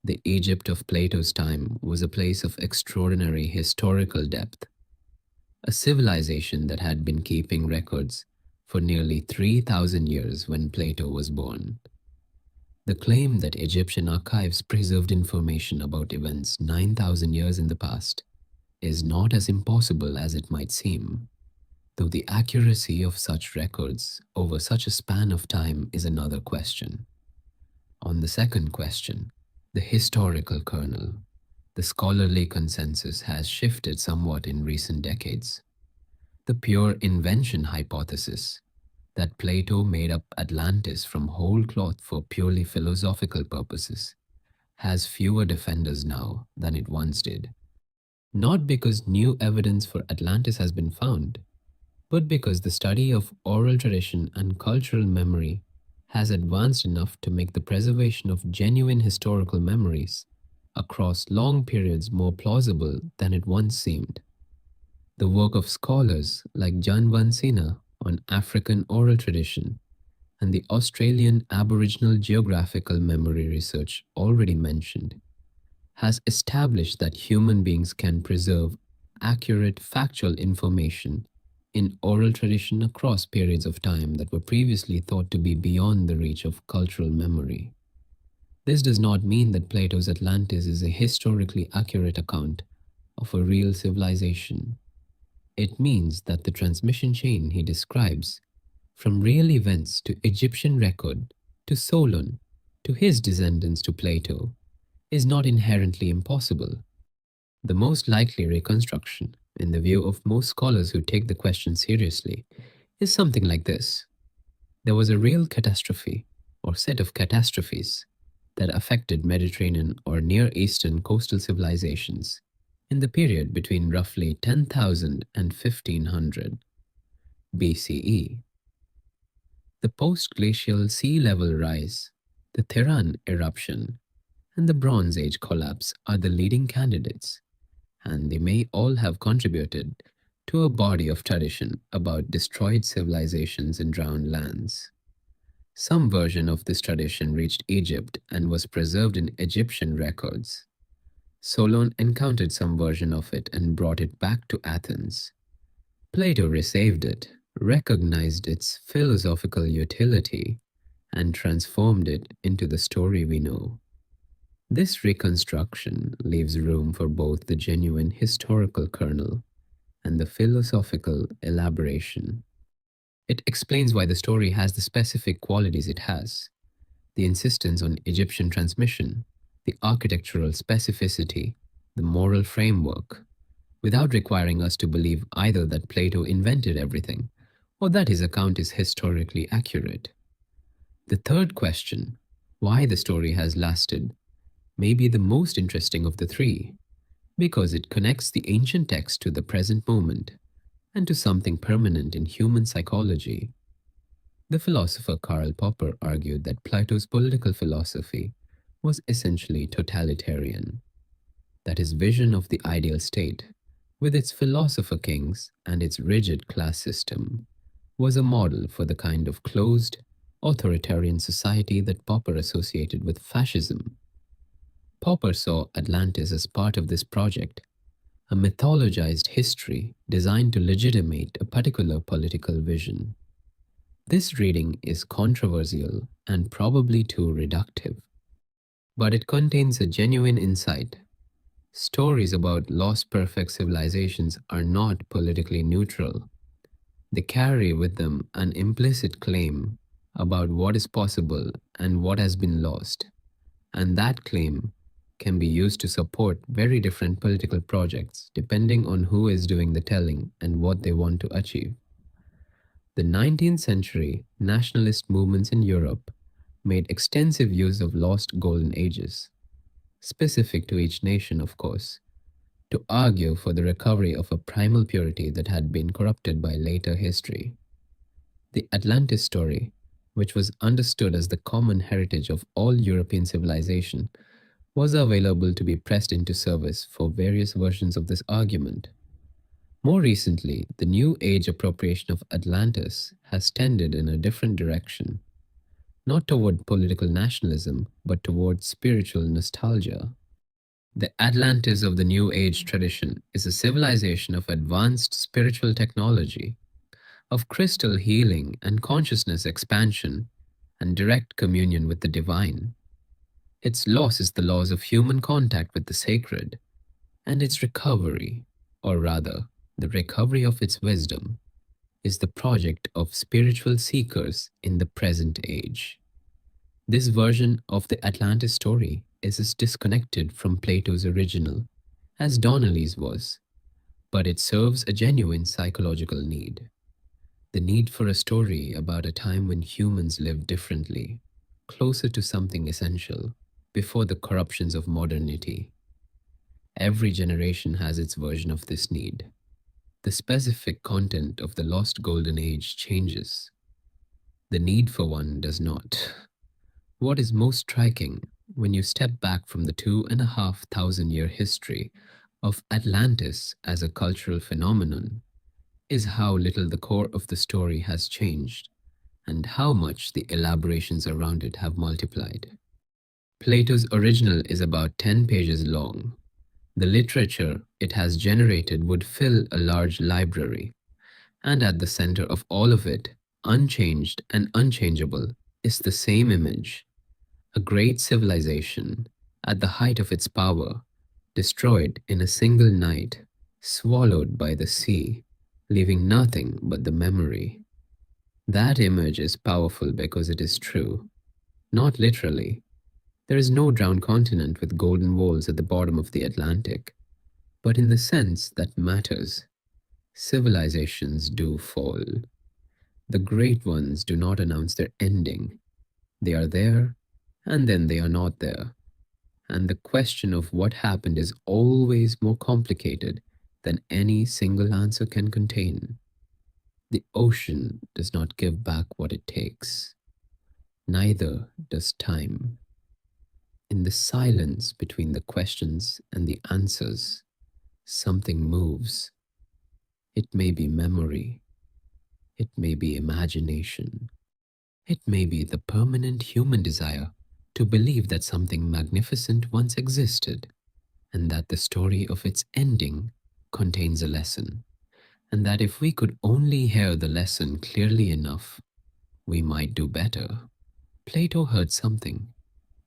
The Egypt of Plato's time was a place of extraordinary historical depth, a civilization that had been keeping records for nearly 3,000 years when Plato was born. The claim that Egyptian archives preserved information about events 9,000 years in the past is not as impossible as it might seem, though the accuracy of such records over such a span of time is another question. On the second question, the historical kernel, the scholarly consensus has shifted somewhat in recent decades. The pure invention hypothesis, that Plato made up Atlantis from whole cloth for purely philosophical purposes, has fewer defenders now than it once did. Not because new evidence for Atlantis has been found, but because the study of oral tradition and cultural memory has advanced enough to make the preservation of genuine historical memories across long periods more plausible than it once seemed. The work of scholars like Jan van Sina on African oral tradition and the Australian Aboriginal Geographical Memory research already mentioned has established that human beings can preserve accurate factual information in oral tradition across periods of time that were previously thought to be beyond the reach of cultural memory. This does not mean that Plato's Atlantis is a historically accurate account of a real civilization. It means that the transmission chain he describes, from real events to Egyptian record to Solon to his descendants to Plato, is not inherently impossible. The most likely reconstruction, in the view of most scholars who take the question seriously, is something like this. There was a real catastrophe, or set of catastrophes, that affected Mediterranean or Near Eastern coastal civilizations in the period between roughly 10,000 and 1500 BCE. The post-glacial sea level rise, the Tehran eruption, and the Bronze Age collapse are the leading candidates, and they may all have contributed to a body of tradition about destroyed civilizations and drowned lands. Some version of this tradition reached Egypt and was preserved in Egyptian records. Solon encountered some version of it and brought it back to Athens. Plato received it, recognized its philosophical utility, and transformed it into the story we know. This reconstruction leaves room for both the genuine historical kernel and the philosophical elaboration. It explains why the story has the specific qualities it has: the insistence on Egyptian transmission, the architectural specificity, the moral framework, without requiring us to believe either that Plato invented everything or that his account is historically accurate. The third question, why the story has lasted, may be the most interesting of the three, because it connects the ancient text to the present moment and to something permanent in human psychology. The philosopher Karl Popper argued that Plato's political philosophy was essentially totalitarian, that his vision of the ideal state, with its philosopher kings and its rigid class system, was a model for the kind of closed, authoritarian society that Popper associated with fascism. Popper saw Atlantis as part of this project, a mythologized history designed to legitimate a particular political vision. This reading is controversial and probably too reductive, but it contains a genuine insight. Stories about lost perfect civilizations are not politically neutral. They carry with them an implicit claim about what is possible and what has been lost, and that claim can be used to support very different political projects depending on who is doing the telling and what they want to achieve. The 19th century nationalist movements in Europe made extensive use of lost golden ages, specific to each nation, of course, to argue for the recovery of a primal purity that had been corrupted by later history. The Atlantis story, which was understood as the common heritage of all European civilization, was available to be pressed into service for various versions of this argument. More recently, the New Age appropriation of Atlantis has tended in a different direction, not toward political nationalism, but toward spiritual nostalgia. The Atlantis of the New Age tradition is a civilization of advanced spiritual technology, of crystal healing and consciousness expansion, and direct communion with the divine. Its loss is the loss of human contact with the sacred, and its recovery, or rather, the recovery of its wisdom, is the project of spiritual seekers in the present age. This version of the Atlantis story is as disconnected from Plato's original as Donnelly's was, but it serves a genuine psychological need. The need for a story about a time when humans lived differently, closer to something essential, before the corruptions of modernity. Every generation has its version of this need. The specific content of the lost golden age changes. The need for one does not. What is most striking when you step back from the 2,500-year history of Atlantis as a cultural phenomenon is how little the core of the story has changed, and how much the elaborations around it have multiplied. Plato's original is about 10 pages long. The literature it has generated would fill a large library, and at the center of all of it, unchanged and unchangeable, is the same image: a great civilization, at the height of its power, destroyed in a single night, swallowed by the sea, leaving nothing but the memory. That image is powerful because it is true, not literally. There is no drowned continent with golden walls at the bottom of the Atlantic, but in the sense that matters. Civilizations do fall. The great ones do not announce their ending. They are there, and then they are not there. And the question of what happened is always more complicated than any single answer can contain. The ocean does not give back what it takes. Neither does time. In the silence between the questions and the answers, something moves. It may be memory. It may be imagination. It may be the permanent human desire to believe that something magnificent once existed, and that the story of its ending contains a lesson, and that if we could only hear the lesson clearly enough, we might do better. Plato heard something.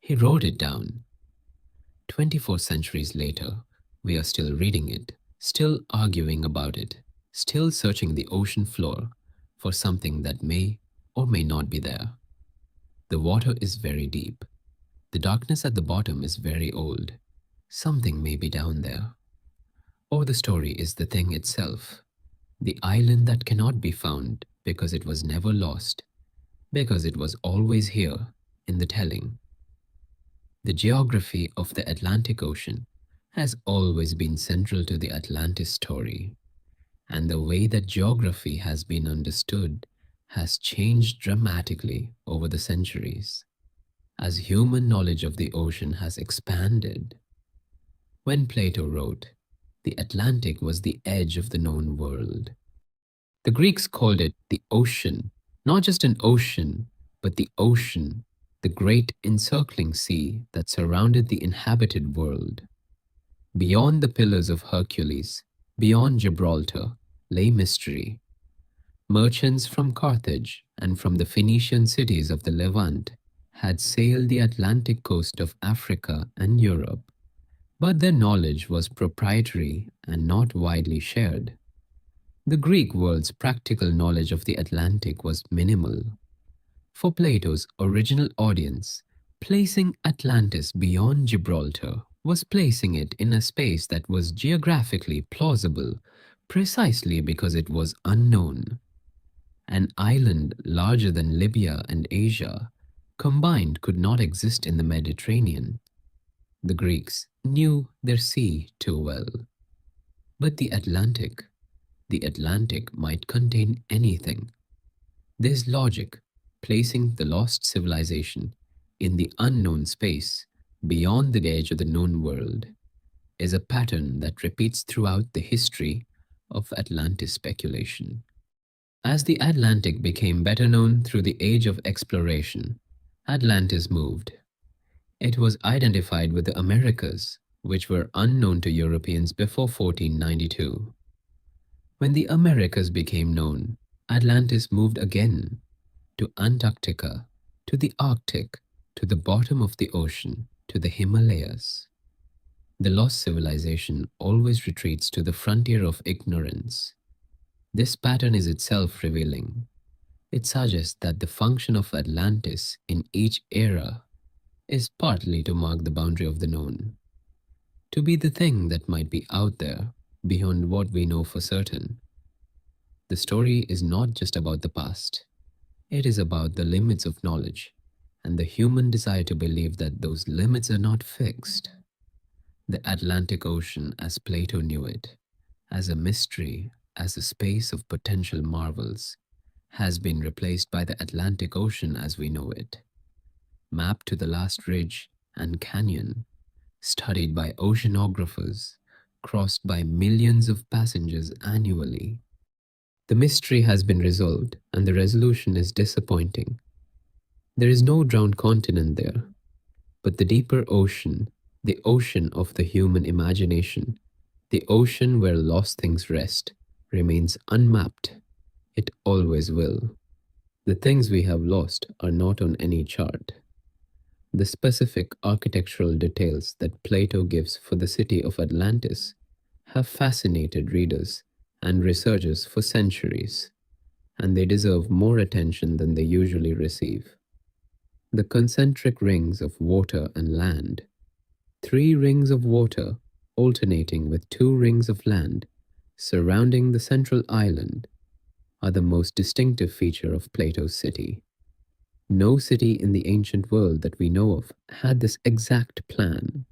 He wrote it down. 24 centuries later, we are still reading it, still arguing about it, still searching the ocean floor for something that may or may not be there. The water is very deep. The darkness at the bottom is very old. Something may be down there. Or the story is the thing itself, the island that cannot be found because it was never lost, because it was always here in the telling. The geography of the Atlantic Ocean has always been central to the Atlantis story, and the way that geography has been understood has changed dramatically over the centuries as human knowledge of the ocean has expanded. When Plato wrote, the Atlantic was the edge of the known world. The Greeks called it the ocean, not just an ocean, but the ocean, the great encircling sea that surrounded the inhabited world. Beyond the Pillars of Hercules, beyond Gibraltar, lay mystery. Merchants from Carthage and from the Phoenician cities of the Levant had sailed the Atlantic coast of Africa and Europe, but their knowledge was proprietary and not widely shared. The Greek world's practical knowledge of the Atlantic was minimal. For Plato's original audience, placing Atlantis beyond Gibraltar was placing it in a space that was geographically plausible precisely because it was unknown. An island larger than Libya and Asia combined could not exist in the Mediterranean. The Greeks knew their sea too well. But the Atlantic might contain anything. This logic, placing the lost civilization in the unknown space beyond the edge of the known world, is a pattern that repeats throughout the history of Atlantis speculation. As the Atlantic became better known through the age of exploration, Atlantis moved. It was identified with the Americas, which were unknown to Europeans before 1492. When the Americas became known, Atlantis moved again to Antarctica, to the Arctic, to the bottom of the ocean, to the Himalayas. The lost civilization always retreats to the frontier of ignorance. This pattern is itself revealing. It suggests that the function of Atlantis in each era is partly to mark the boundary of the known, to be the thing that might be out there beyond what we know for certain. The story is not just about the past, it is about the limits of knowledge and the human desire to believe that those limits are not fixed. The Atlantic Ocean, as Plato knew it, as a mystery, as a space of potential marvels, has been replaced by the Atlantic Ocean as we know it, mapped to the last ridge and canyon, studied by oceanographers, crossed by millions of passengers annually. The mystery has been resolved, and the resolution is disappointing. There is no drowned continent there, but the deeper ocean, the ocean of the human imagination, the ocean where lost things rest, remains unmapped. It always will. The things we have lost are not on any chart. The specific architectural details that Plato gives for the city of Atlantis have fascinated readers and researchers for centuries, and they deserve more attention than they usually receive. The concentric rings of water and land, three rings of water alternating with two rings of land surrounding the central island, are the most distinctive feature of Plato's city. No city in the ancient world that we know of had this exact plan.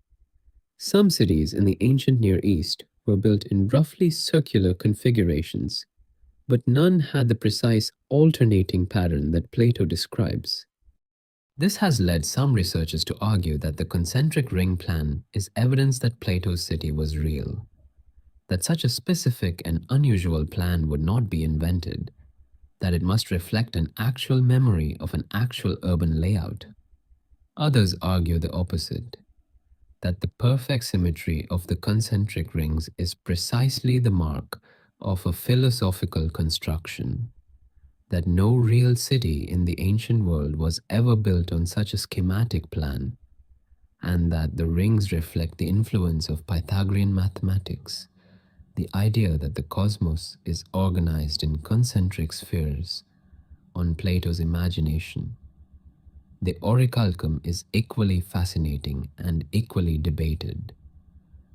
Some cities in the ancient Near East were built in roughly circular configurations, but none had the precise alternating pattern that Plato describes. This has led some researchers to argue that the concentric ring plan is evidence that Plato's city was real, that such a specific and unusual plan would not be invented, that it must reflect an actual memory of an actual urban layout. Others argue the opposite, that the perfect symmetry of the concentric rings is precisely the mark of a philosophical construction, that no real city in the ancient world was ever built on such a schematic plan, and that the rings reflect the influence of Pythagorean mathematics, the idea that the cosmos is organized in concentric spheres on Plato's imagination. The orichalcum is equally fascinating and equally debated.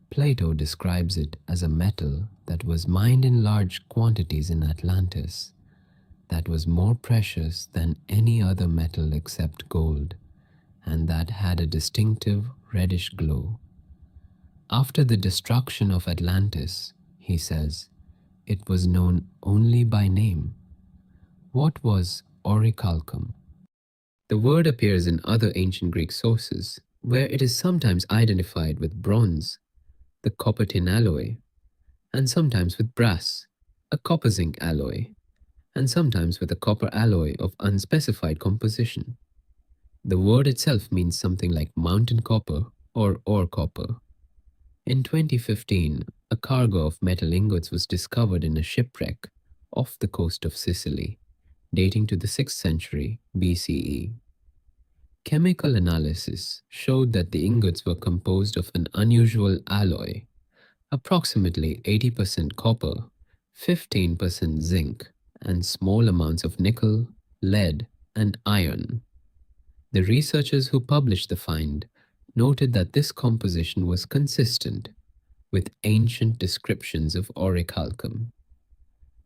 Plato describes it as a metal that was mined in large quantities in Atlantis, that was more precious than any other metal except gold, and that had a distinctive reddish glow. After the destruction of Atlantis, he says, it was known only by name. What was orichalcum? The word appears in other ancient Greek sources, where it is sometimes identified with bronze, the copper tin alloy, and sometimes with brass, a copper zinc alloy, and sometimes with a copper alloy of unspecified composition. The word itself means something like mountain copper or ore copper. In 2015, a cargo of metal ingots was discovered in a shipwreck off the coast of Sicily, dating to the 6th century BCE. Chemical analysis showed that the ingots were composed of an unusual alloy, approximately 80% copper, 15% zinc, and small amounts of nickel, lead, and iron. The researchers who published the find noted that this composition was consistent with ancient descriptions of orichalcum.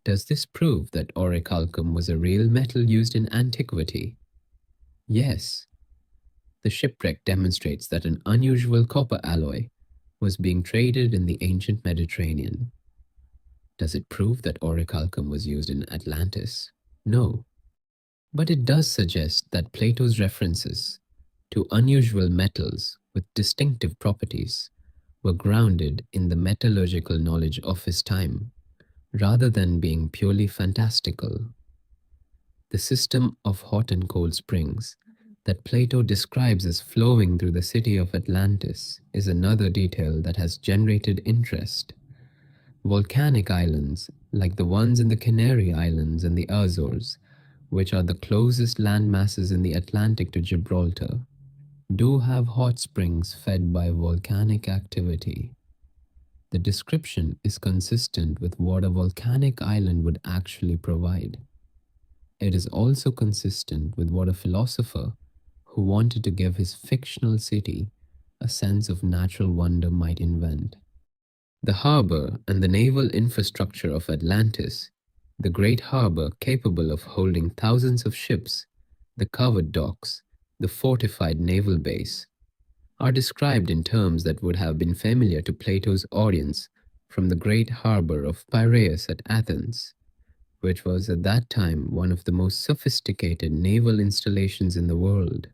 Does this prove that orichalcum was a real metal used in antiquity? Yes. The shipwreck demonstrates that an unusual copper alloy was being traded in the ancient Mediterranean. Does it prove that orichalcum was used in Atlantis? No. But it does suggest that Plato's references to unusual metals with distinctive properties were grounded in the metallurgical knowledge of his time, rather than being purely fantastical. The system of hot and cold springs that Plato describes as flowing through the city of Atlantis is another detail that has generated interest. Volcanic islands, like the ones in the Canary Islands and the Azores, which are the closest land masses in the Atlantic to Gibraltar, do have hot springs fed by volcanic activity. The description is consistent with what a volcanic island would actually provide. It is also consistent with what a philosopher who wanted to give his fictional city a sense of natural wonder might invent. The harbor and the naval infrastructure of Atlantis, the great harbor capable of holding thousands of ships, the covered docks, the fortified naval base, are described in terms that would have been familiar to Plato's audience from the great harbor of Piraeus at Athens, which was at that time one of the most sophisticated naval installations in the world.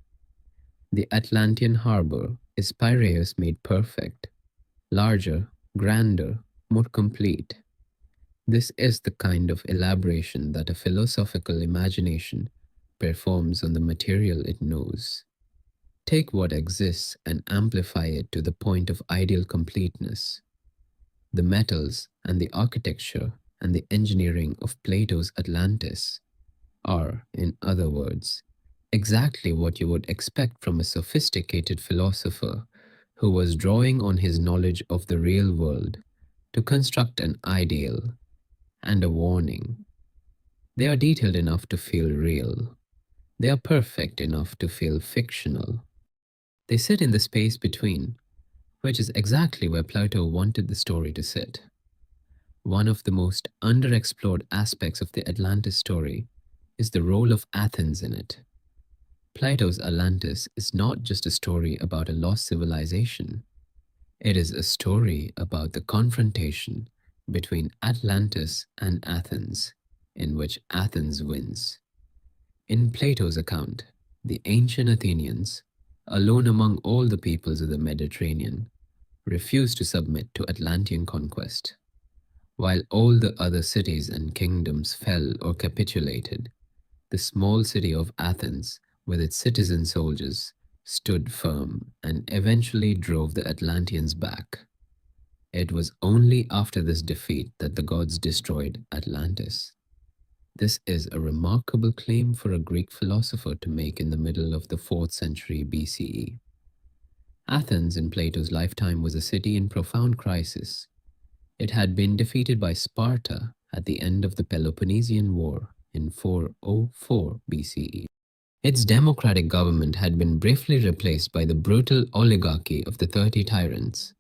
The Atlantean harbor is Piraeus made perfect, larger, grander, more complete. This is the kind of elaboration that a philosophical imagination performs on the material it knows. Take what exists and amplify it to the point of ideal completeness. The metals and the architecture and the engineering of Plato's Atlantis are, in other words, exactly what you would expect from a sophisticated philosopher who was drawing on his knowledge of the real world to construct an ideal and a warning. They are detailed enough to feel real. They are perfect enough to feel fictional. They sit in the space between, which is exactly where Plato wanted the story to sit. One of the most underexplored aspects of the Atlantis story is the role of Athens in it. Plato's Atlantis is not just a story about a lost civilization. It is a story about the confrontation between Atlantis and Athens, in which Athens wins. In Plato's account, the ancient Athenians, alone among all the peoples of the Mediterranean, refused to submit to Atlantean conquest. While all the other cities and kingdoms fell or capitulated, the small city of Athens, with its citizen soldiers, stood firm and eventually drove the Atlanteans back. It was only after this defeat that the gods destroyed Atlantis. This is a remarkable claim for a Greek philosopher to make in the middle of the 4th century BCE. Athens in Plato's lifetime was a city in profound crisis. It had been defeated by Sparta at the end of the Peloponnesian War in 404 BCE. Its democratic government had been briefly replaced by the brutal oligarchy of the 30 tyrants.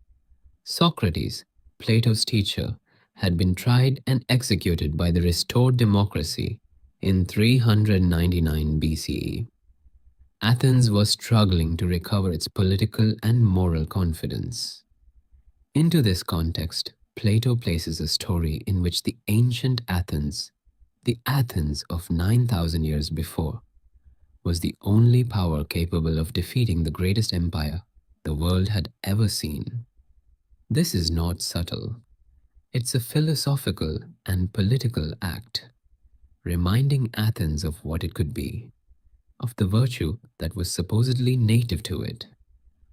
Socrates, Plato's teacher, had been tried and executed by the restored democracy in 399 BCE. Athens was struggling to recover its political and moral confidence. Into this context, Plato places a story in which the ancient Athens, the Athens of 9,000 years before, was the only power capable of defeating the greatest empire the world had ever seen. This is not subtle. It's a philosophical and political act, reminding Athens of what it could be, of the virtue that was supposedly native to it,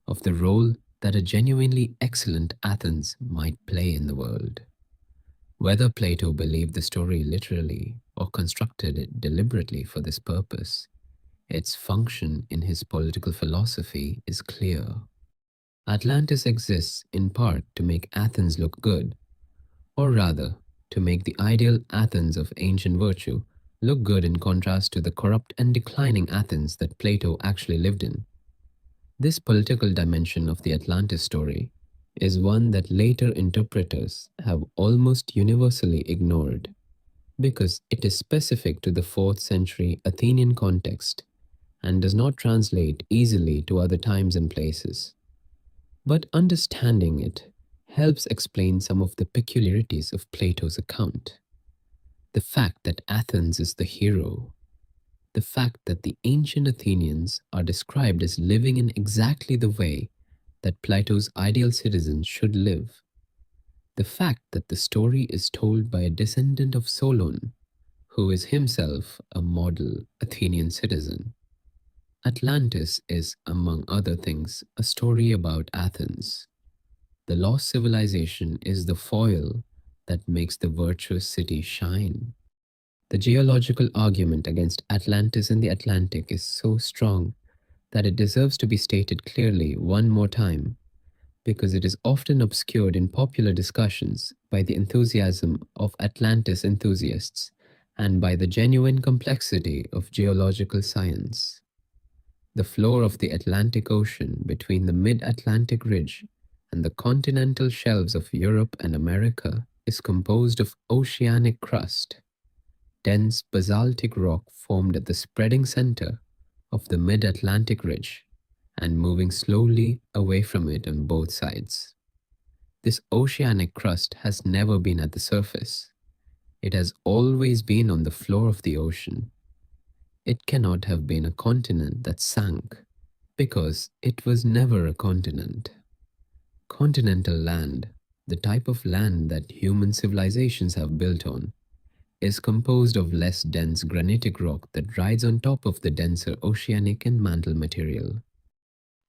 of the role that a genuinely excellent Athens might play in the world. Whether Plato believed the story literally or constructed it deliberately for this purpose, its function in his political philosophy is clear. Atlantis exists in part to make Athens look good, or rather, to make the ideal Athens of ancient virtue look good in contrast to the corrupt and declining Athens that Plato actually lived in. This political dimension of the Atlantis story is one that later interpreters have almost universally ignored because it is specific to the 4th century Athenian context and does not translate easily to other times and places. But understanding it helps explain some of the peculiarities of Plato's account. The fact that Athens is the hero, the fact that the ancient Athenians are described as living in exactly the way that Plato's ideal citizens should live, the fact that the story is told by a descendant of Solon, who is himself a model Athenian citizen. Atlantis is, among other things, a story about Athens. The lost civilization is the foil that makes the virtuous city shine. The geological argument against Atlantis in the Atlantic is so strong that it deserves to be stated clearly one more time, because it is often obscured in popular discussions by the enthusiasm of Atlantis enthusiasts and by the genuine complexity of geological science. The floor of the Atlantic Ocean between the mid-Atlantic ridge and the continental shelves of Europe and America is composed of oceanic crust, dense basaltic rock formed at the spreading center of the mid-Atlantic ridge and moving slowly away from it on both sides. This oceanic crust has never been at the surface. It has always been on the floor of the ocean. It cannot have been a continent that sank, because it was never a continent. Continental land, the type of land that human civilizations have built on, is composed of less dense granitic rock that rides on top of the denser oceanic and mantle material.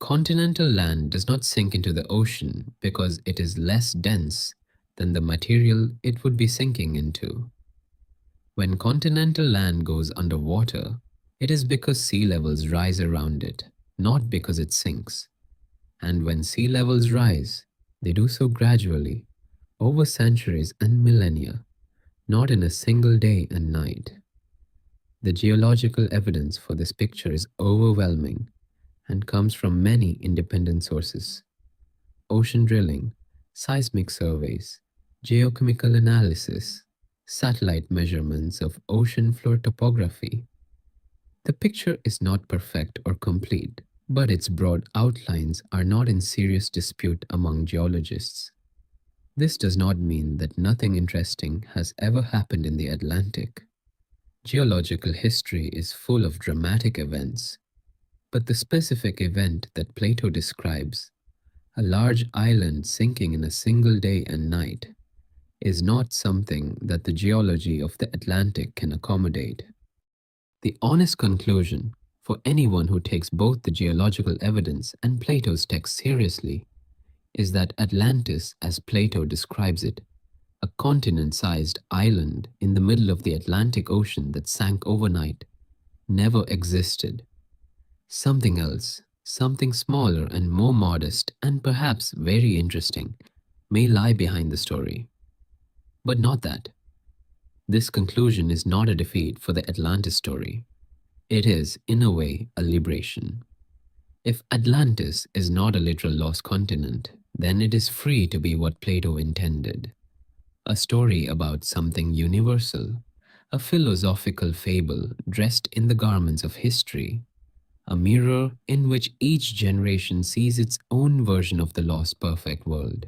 Continental land does not sink into the ocean because it is less dense than the material it would be sinking into. When continental land goes underwater, it is because sea levels rise around it, not because it sinks. And when sea levels rise, they do so gradually, over centuries and millennia, not in a single day and night. The geological evidence for this picture is overwhelming and comes from many independent sources: ocean drilling, seismic surveys, geochemical analysis, satellite measurements of ocean floor topography. The picture is not perfect or complete, but its broad outlines are not in serious dispute among geologists. This does not mean that nothing interesting has ever happened in the Atlantic. Geological history is full of dramatic events, but the specific event that Plato describes, a large island sinking in a single day and night, is not something that the geology of the Atlantic can accommodate. The honest conclusion for anyone who takes both the geological evidence and Plato's text seriously is that Atlantis, as Plato describes it, a continent-sized island in the middle of the Atlantic Ocean that sank overnight, never existed. Something else, something smaller and more modest and perhaps very interesting, may lie behind the story. But not that. This conclusion is not a defeat for the Atlantis story. It is, in a way, a liberation. If Atlantis is not a literal lost continent, then it is free to be what Plato intended: a story about something universal, a philosophical fable dressed in the garments of history, a mirror in which each generation sees its own version of the lost perfect world.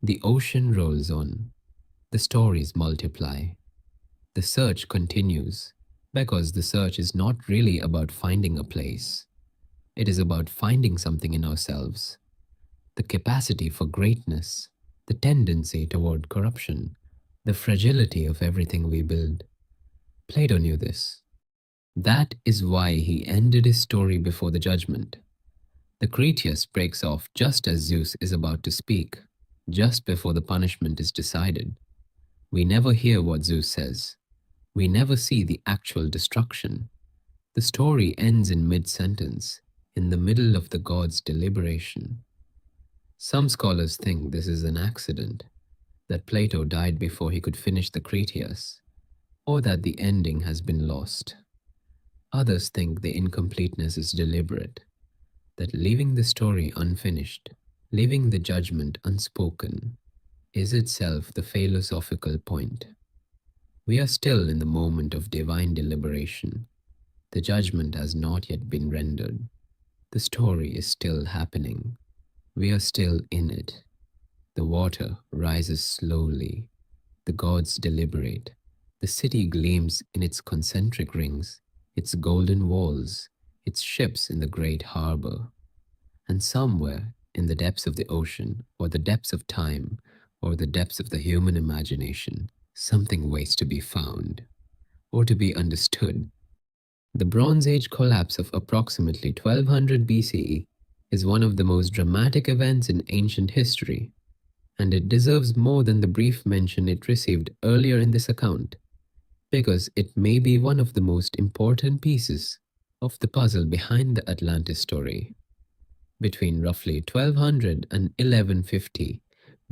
The ocean rolls on, the stories multiply, the search continues, because the search is not really about finding a place. It is about finding something in ourselves: the capacity for greatness, the tendency toward corruption, the fragility of everything we build. Plato knew this. That is why he ended his story before the judgment. The Critias breaks off just as Zeus is about to speak, just before the punishment is decided. We never hear what Zeus says. We never see the actual destruction. The story ends in mid-sentence, in the middle of the gods' deliberation. Some scholars think this is an accident, that Plato died before he could finish the Critias, or that the ending has been lost. Others think the incompleteness is deliberate, that leaving the story unfinished, leaving the judgment unspoken, is itself the philosophical point. We are still in the moment of divine deliberation. The judgment has not yet been rendered. The story is still happening. We are still in it. The water rises slowly. The gods deliberate. The city gleams in its concentric rings, its golden walls, its ships in the great harbor. And somewhere in the depths of the ocean, or the depths of time, or the depths of the human imagination, something waits to be found, or to be understood. The Bronze Age collapse of approximately 1200 BCE is one of the most dramatic events in ancient history, and it deserves more than the brief mention it received earlier in this account, because it may be one of the most important pieces of the puzzle behind the Atlantis story. Between roughly 1200 and 1150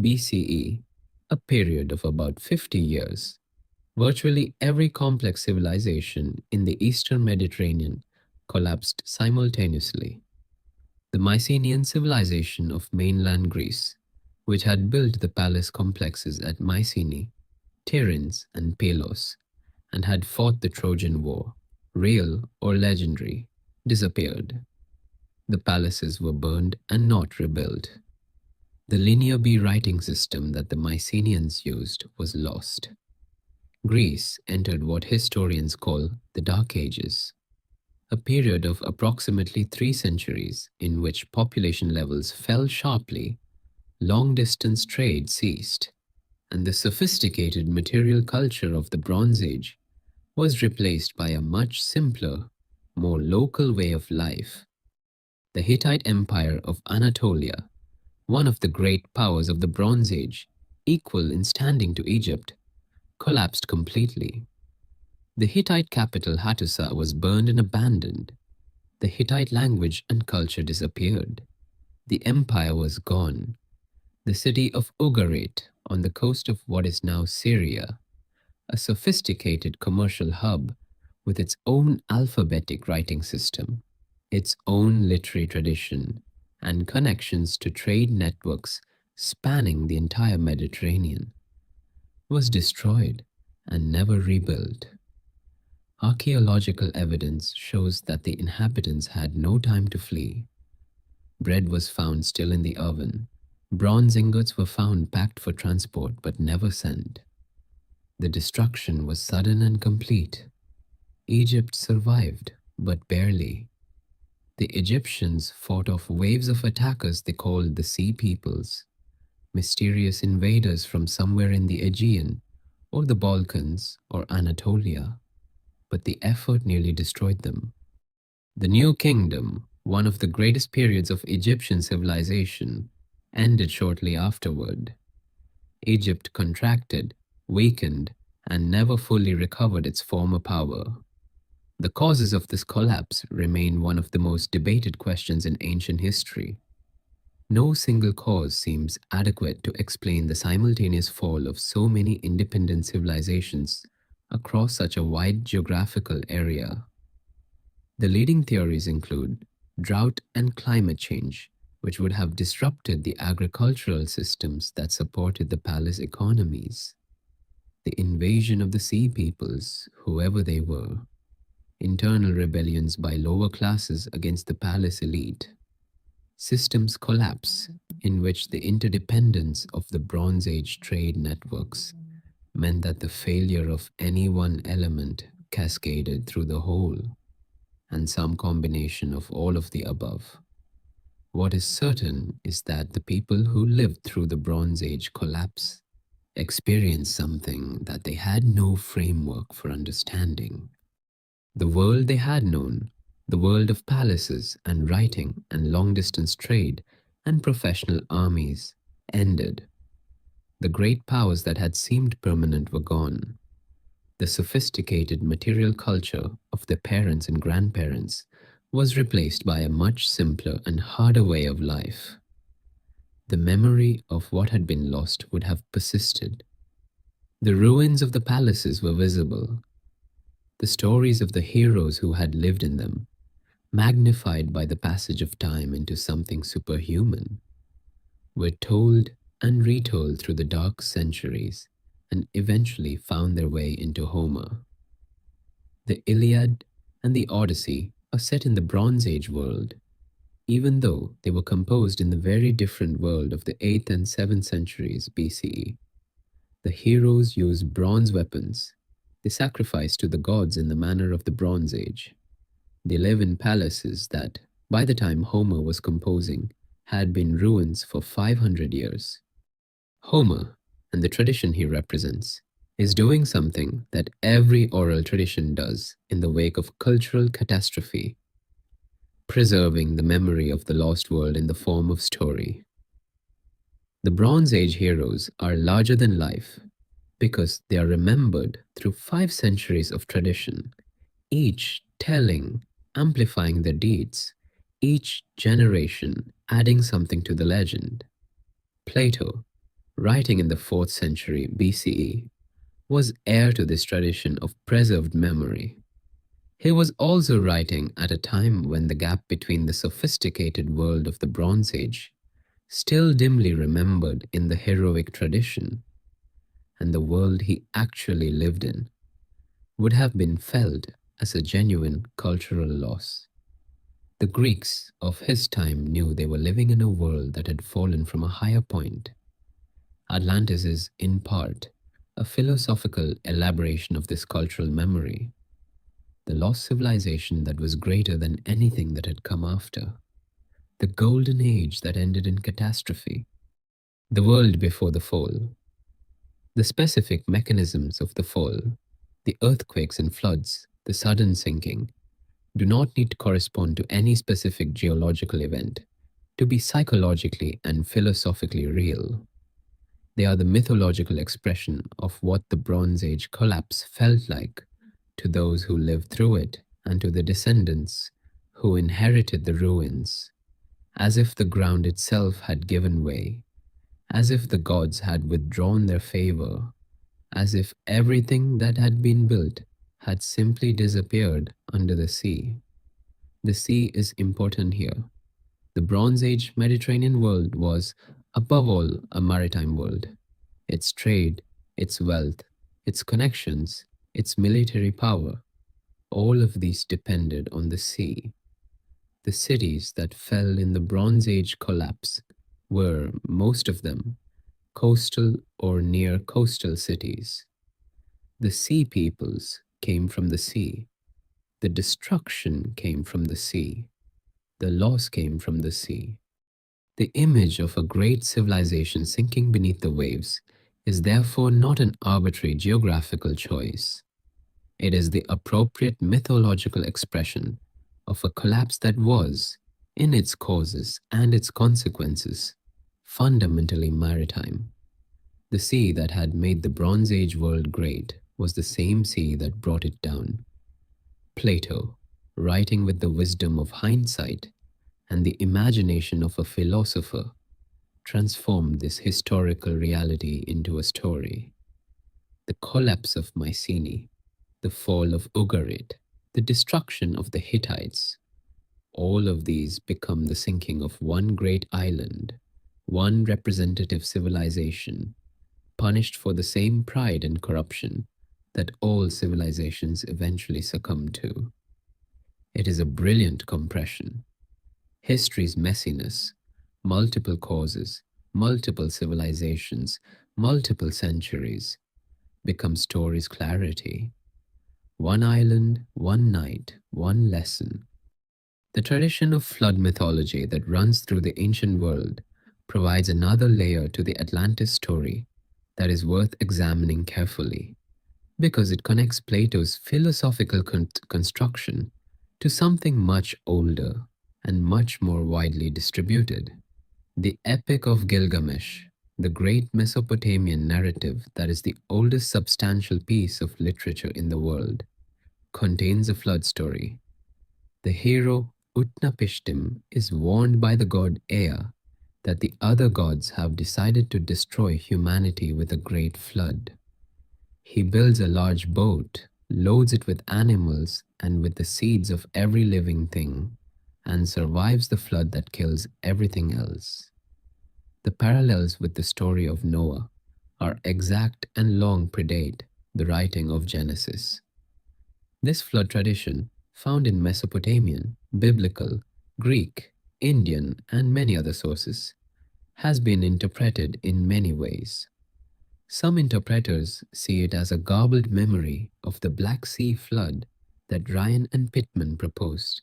BCE, a period of about 50 years, virtually every complex civilization in the Eastern Mediterranean collapsed simultaneously. The Mycenaean civilization of mainland Greece, which had built the palace complexes at Mycenae, Tiryns, and Pelos, and had fought the Trojan War, real or legendary, disappeared. The palaces were burned and not rebuilt. The Linear B writing system that the Mycenaeans used was lost. Greece entered what historians call the Dark Ages, a period of approximately 3 centuries in which population levels fell sharply Long-distance trade ceased, and the sophisticated material culture of the Bronze Age was replaced by a much simpler, more local way of life. The Hittite Empire of Anatolia, one of the great powers of the Bronze Age, equal in standing to Egypt, collapsed completely. The Hittite capital Hattusa was burned and abandoned. The Hittite language and culture disappeared. The empire was gone. The city of Ugarit, on the coast of what is now Syria, a sophisticated commercial hub with its own alphabetic writing system, its own literary tradition, and connections to trade networks spanning the entire Mediterranean, was destroyed and never rebuilt. Archaeological evidence shows that the inhabitants had no time to flee. Bread was found still in the oven. Bronze ingots were found packed for transport but never sent. The destruction was sudden and complete. Egypt survived, but barely. The Egyptians fought off waves of attackers they called the Sea Peoples, mysterious invaders from somewhere in the Aegean, or the Balkans, or Anatolia, but the effort nearly destroyed them. The New Kingdom, one of the greatest periods of Egyptian civilization, ended shortly afterward. Egypt contracted, weakened, and never fully recovered its former power. The causes of this collapse remain one of the most debated questions in ancient history. No single cause seems adequate to explain the simultaneous fall of so many independent civilizations across such a wide geographical area. The leading theories include drought and climate change, which would have disrupted the agricultural systems that supported the palace economies, the invasion of the Sea Peoples, whoever they were, internal rebellions by lower classes against the palace elite, systems collapse in which the interdependence of the Bronze Age trade networks meant that the failure of any one element cascaded through the whole, and some combination of all of the above. What is certain is that the people who lived through the Bronze Age collapse experienced something that they had no framework for understanding. The world they had known, the world of palaces and writing and long-distance trade and professional armies, ended. The great powers that had seemed permanent were gone. The sophisticated material culture of their parents and grandparents was replaced by a much simpler and harder way of life. The memory of what had been lost would have persisted. The ruins of the palaces were visible. The stories of the heroes who had lived in them, magnified by the passage of time into something superhuman, were told and retold through the dark centuries and eventually found their way into Homer. The Iliad and the Odyssey are set in the Bronze Age world, even though they were composed in the very different world of the 8th and 7th centuries BCE. The heroes used bronze weapons. They sacrificed to the gods in the manner of the Bronze Age. They live in palaces that, by the time Homer was composing, had been ruins for 500 years. Homer, and the tradition he represents, is doing something that every oral tradition does in the wake of cultural catastrophe, preserving the memory of the lost world in the form of story. The Bronze Age heroes are larger than life because they are remembered through 5 centuries of tradition, each telling, amplifying their deeds, each generation adding something to the legend. Plato, writing in the 4th century BCE, was heir to this tradition of preserved memory. He was also writing at a time when the gap between the sophisticated world of the Bronze Age, still dimly remembered in the heroic tradition, and the world he actually lived in, would have been felt as a genuine cultural loss. The Greeks of his time knew they were living in a world that had fallen from a higher point. Atlantis is, in part, a philosophical elaboration of this cultural memory, the lost civilization that was greater than anything that had come after, the golden age that ended in catastrophe. The world before the fall. The specific mechanisms of the fall, the earthquakes and floods, the sudden sinking, do not need to correspond to any specific geological event to be psychologically and philosophically real. They are the mythological expression of what the Bronze Age collapse felt like to those who lived through it and to the descendants who inherited the ruins, as if the ground itself had given way, as if the gods had withdrawn their favor, as if everything that had been built had simply disappeared under the sea. The sea is important here. The Bronze Age Mediterranean world was, above all, a maritime world. Its trade, its wealth, its connections, its military power, all of these depended on the sea. The cities that fell in the Bronze Age collapse were, most of them, coastal or near coastal cities. The sea peoples came from the sea. The destruction came from the sea. The loss came from the sea. The image of a great civilization sinking beneath the waves is therefore not an arbitrary geographical choice. It is the appropriate mythological expression of a collapse that was, in its causes and its consequences, fundamentally maritime. The sea that had made the Bronze Age world great was the same sea that brought it down. Plato, writing with the wisdom of hindsight and the imagination of a philosopher, transformed this historical reality into a story. The collapse of Mycenae, the fall of Ugarit, the destruction of the Hittites, all of these become the sinking of one great island, one representative civilization, punished for the same pride and corruption that all civilizations eventually succumb to. It is a brilliant compression. History's messiness, multiple causes, multiple civilizations, multiple centuries, become story's clarity. One island, one night, one lesson. The tradition of flood mythology that runs through the ancient world provides another layer to the Atlantis story that is worth examining carefully, because it connects Plato's philosophical construction to something much older and much more widely distributed. The Epic of Gilgamesh, the great Mesopotamian narrative that is the oldest substantial piece of literature in the world, contains a flood story. The hero Utnapishtim is warned by the god Ea that the other gods have decided to destroy humanity with a great flood. He builds a large boat, loads it with animals and with the seeds of every living thing, and survives the flood that kills everything else. The parallels with the story of Noah are exact and long predate the writing of Genesis. This flood tradition, found in Mesopotamian, Biblical, Greek, Indian, and many other sources, has been interpreted in many ways. Some interpreters see it as a garbled memory of the Black Sea flood that Ryan and Pittman proposed.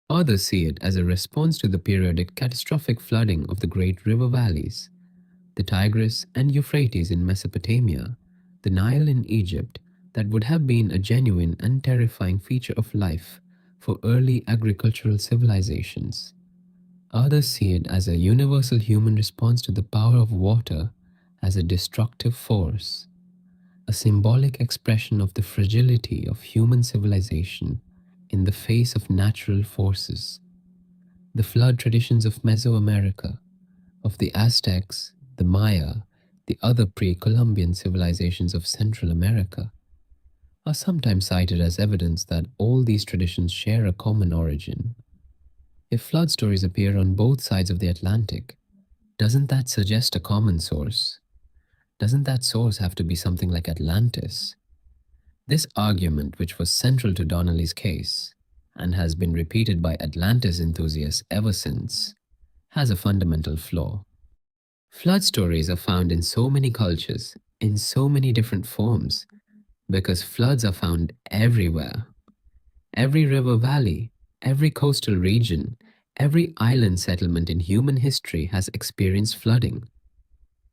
Others see it as a response to the periodic catastrophic flooding of the great river valleys, the Tigris and Euphrates in Mesopotamia, the Nile in Egypt, that would have been a genuine and terrifying feature of life for early agricultural civilizations. Others see it as a universal human response to the power of water as a destructive force, a symbolic expression of the fragility of human civilization in the face of natural forces. The flood traditions of Mesoamerica, of the Aztecs, the Maya, the other pre-Columbian civilizations of Central America, are sometimes cited as evidence that all these traditions share a common origin. If flood stories appear on both sides of the Atlantic, doesn't that suggest a common source? Doesn't that source have to be something like Atlantis? This argument, which was central to Donnelly's case, and has been repeated by Atlantis enthusiasts ever since, has a fundamental flaw. Flood stories are found in so many cultures, in so many different forms, because floods are found everywhere. Every river valley, every coastal region, every island settlement in human history has experienced flooding.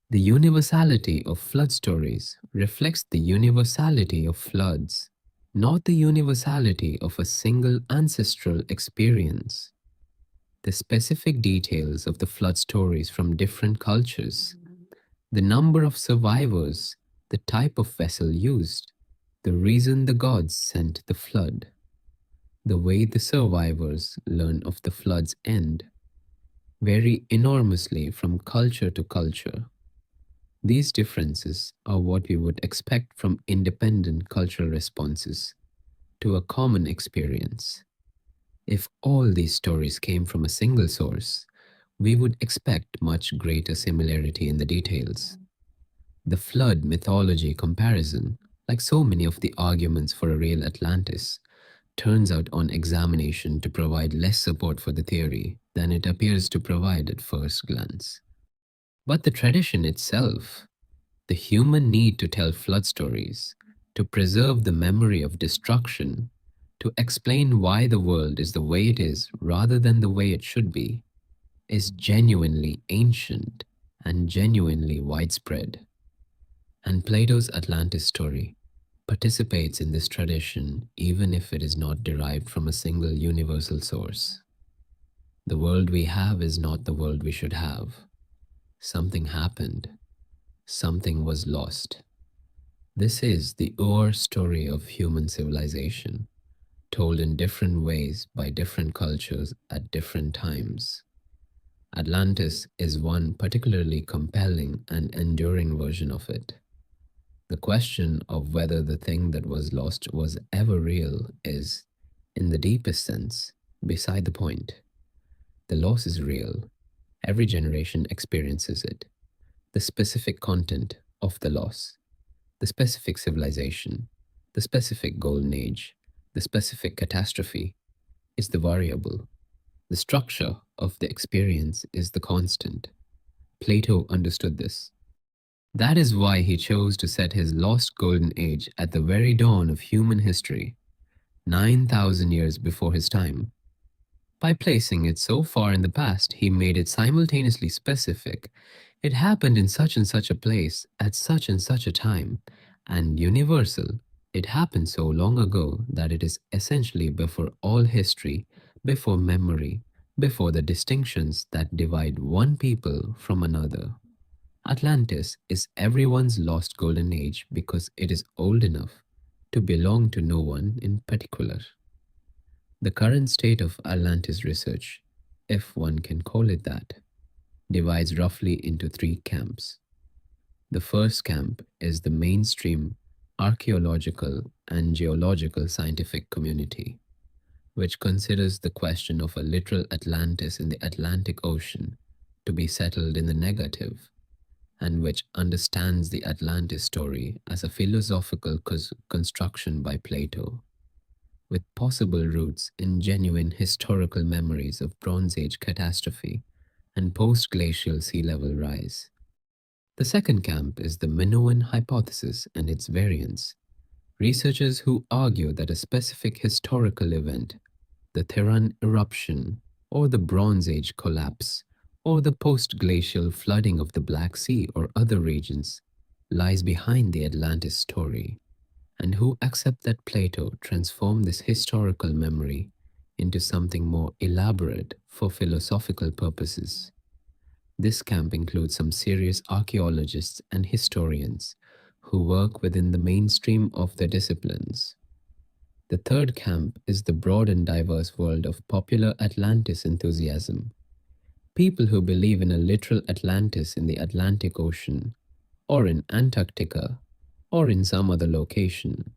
The universality of flood stories reflects the universality of floods, not the universality of a single ancestral experience. The specific details of the flood stories from different cultures, the number of survivors, the type of vessel used, the reason the gods sent the flood, the way the survivors learn of the flood's end, vary enormously from culture to culture. These differences are what we would expect from independent cultural responses to a common experience. If all these stories came from a single source, we would expect much greater similarity in the details. The flood mythology comparison, like so many of the arguments for a real Atlantis, turns out on examination to provide less support for the theory than it appears to provide at first glance. But the tradition itself, the human need to tell flood stories, to preserve the memory of destruction, to explain why the world is the way it is rather than the way it should be, is genuinely ancient and genuinely widespread. And Plato's Atlantis story participates in this tradition even if it is not derived from a single universal source. The world we have is not the world we should have. Something happened. Something was lost. This is the Ur story of human civilization, told in different ways by different cultures at different times. Atlantis is one particularly compelling and enduring version of it. The question of whether the thing that was lost was ever real is, in the deepest sense, beside the point. The loss is real. Every generation experiences it. The specific content of the loss, the specific civilization, the specific golden age, the specific catastrophe is the variable. The structure of the experience is the constant. Plato understood this. That is why he chose to set his lost golden age at the very dawn of human history, 9,000 years before his time. By placing it so far in the past, he made it simultaneously specific. It happened in such and such a place at such and such a time, and universal. It happened so long ago that it is essentially before all history, before memory, before the distinctions that divide one people from another. Atlantis is everyone's lost golden age because it is old enough to belong to no one in particular. The current state of Atlantis research, if one can call it that, divides roughly into three camps. The first camp is the mainstream archaeological and geological scientific community, which considers the question of a literal Atlantis in the Atlantic Ocean to be settled in the negative, and which understands the Atlantis story as a philosophical construction by Plato, with possible roots in genuine historical memories of Bronze Age catastrophe and post-glacial sea level rise. The second camp is the Minoan hypothesis and its variants, researchers who argue that a specific historical event, the Theran eruption, or the Bronze Age collapse, or the post-glacial flooding of the Black Sea or other regions, lies behind the Atlantis story, and who accept that Plato transformed this historical memory into something more elaborate for philosophical purposes. This camp includes some serious archaeologists and historians who work within the mainstream of their disciplines. The third camp is the broad and diverse world of popular Atlantis enthusiasm. People who believe in a literal Atlantis in the Atlantic Ocean, or in Antarctica, or in some other location,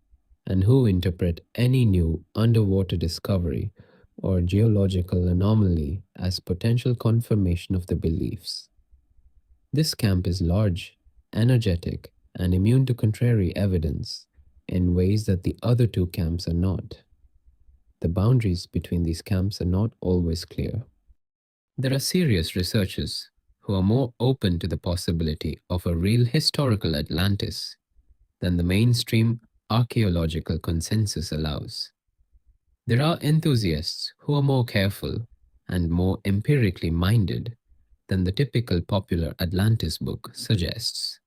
and who interpret any new underwater discovery or geological anomaly as potential confirmation of the beliefs. This camp is large, energetic, and immune to contrary evidence in ways that the other two camps are not. The boundaries between these camps are not always clear. There are serious researchers who are more open to the possibility of a real historical Atlantis than the mainstream archaeological consensus allows. There are enthusiasts who are more careful and more empirically minded than the typical popular Atlantis book suggests.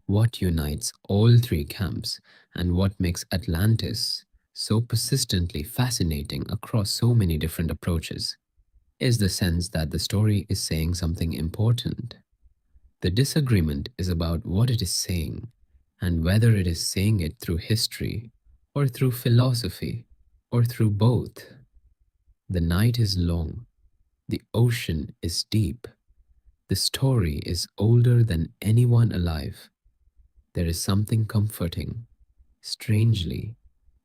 What unites all three camps and what makes Atlantis so persistently fascinating across so many different approaches is the sense that the story is saying something important. The disagreement is about what it is saying and whether it is saying it through history or through philosophy or through both. The night is long, the ocean is deep, the story is older than anyone alive. There is something comforting, strangely,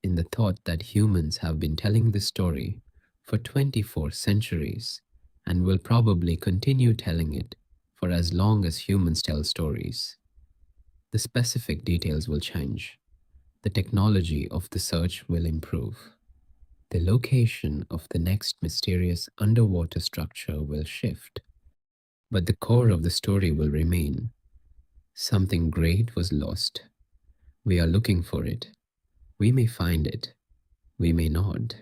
in the thought that humans have been telling this story for 24 centuries and will probably continue telling it for as long as humans tell stories. The specific details will change. The technology of the search will improve. The location of the next mysterious underwater structure will shift. But the core of the story will remain. Something great was lost. We are looking for it. We may find it. We may not.